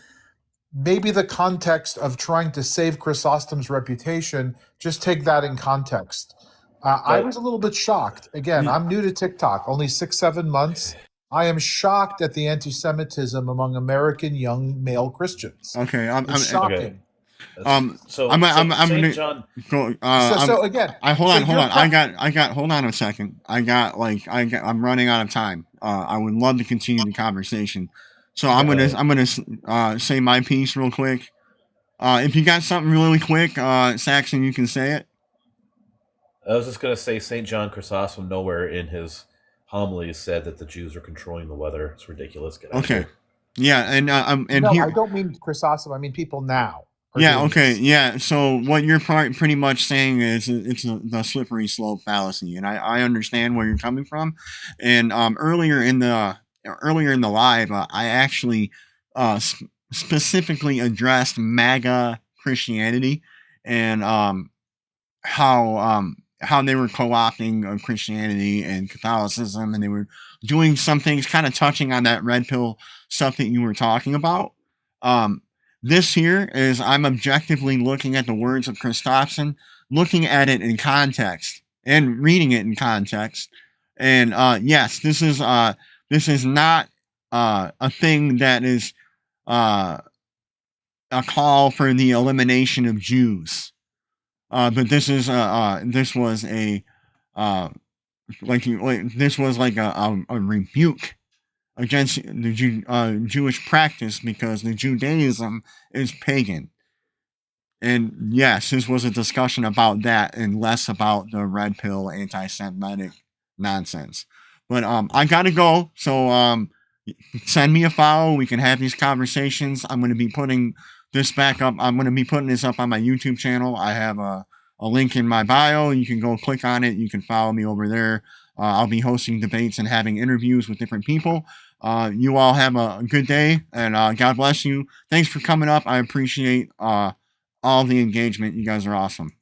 maybe the context of trying to save Chrysostom's reputation, just take that in context. I was a little bit shocked. Again, I'm new to TikTok, only 6-7 months. I am shocked at the anti-Semitism among American young male Christians. Okay, It's shocking. I'm St. gonna John. go. So again, hold on. you're I got. Hold on a second. I'm running out of time. I would love to continue the conversation. So I'm gonna say my piece real quick. If you got something really quick, Saxon, you can say it. I was just going to say St. John Chrysostom nowhere in his homilies said that the Jews are controlling the weather. It's ridiculous. Get out of Okay. here. Yeah, and no, here. I don't mean Chrysostom. I mean people now. Yeah. Okay. Yeah. So what you're pretty much saying is it's the slippery slope fallacy, and I understand where you're coming from. And earlier in the live, I actually specifically addressed MAGA Christianity and how they were co-opting Christianity and Catholicism, and they were doing some things kind of touching on that red pill stuff that you were talking about. This here is I'm objectively looking at the words of Chrysostom, looking at it in context and reading it in context. And yes, this is not a thing that is a call for the elimination of Jews. But this was a rebuke against the Jewish practice, because the Judaism is pagan. And yes, this was a discussion about that and less about the red pill anti-Semitic nonsense. But I gotta go, so send me a follow. We can have these conversations. I'm going to be putting this back up. I'm going to be putting this up on my YouTube channel. I have a link in my bio. You can go click on it. You can follow me over there. I'll be hosting debates and having interviews with different people. You all have a good day, and God bless you. Thanks for coming up. I appreciate all the engagement. You guys are awesome.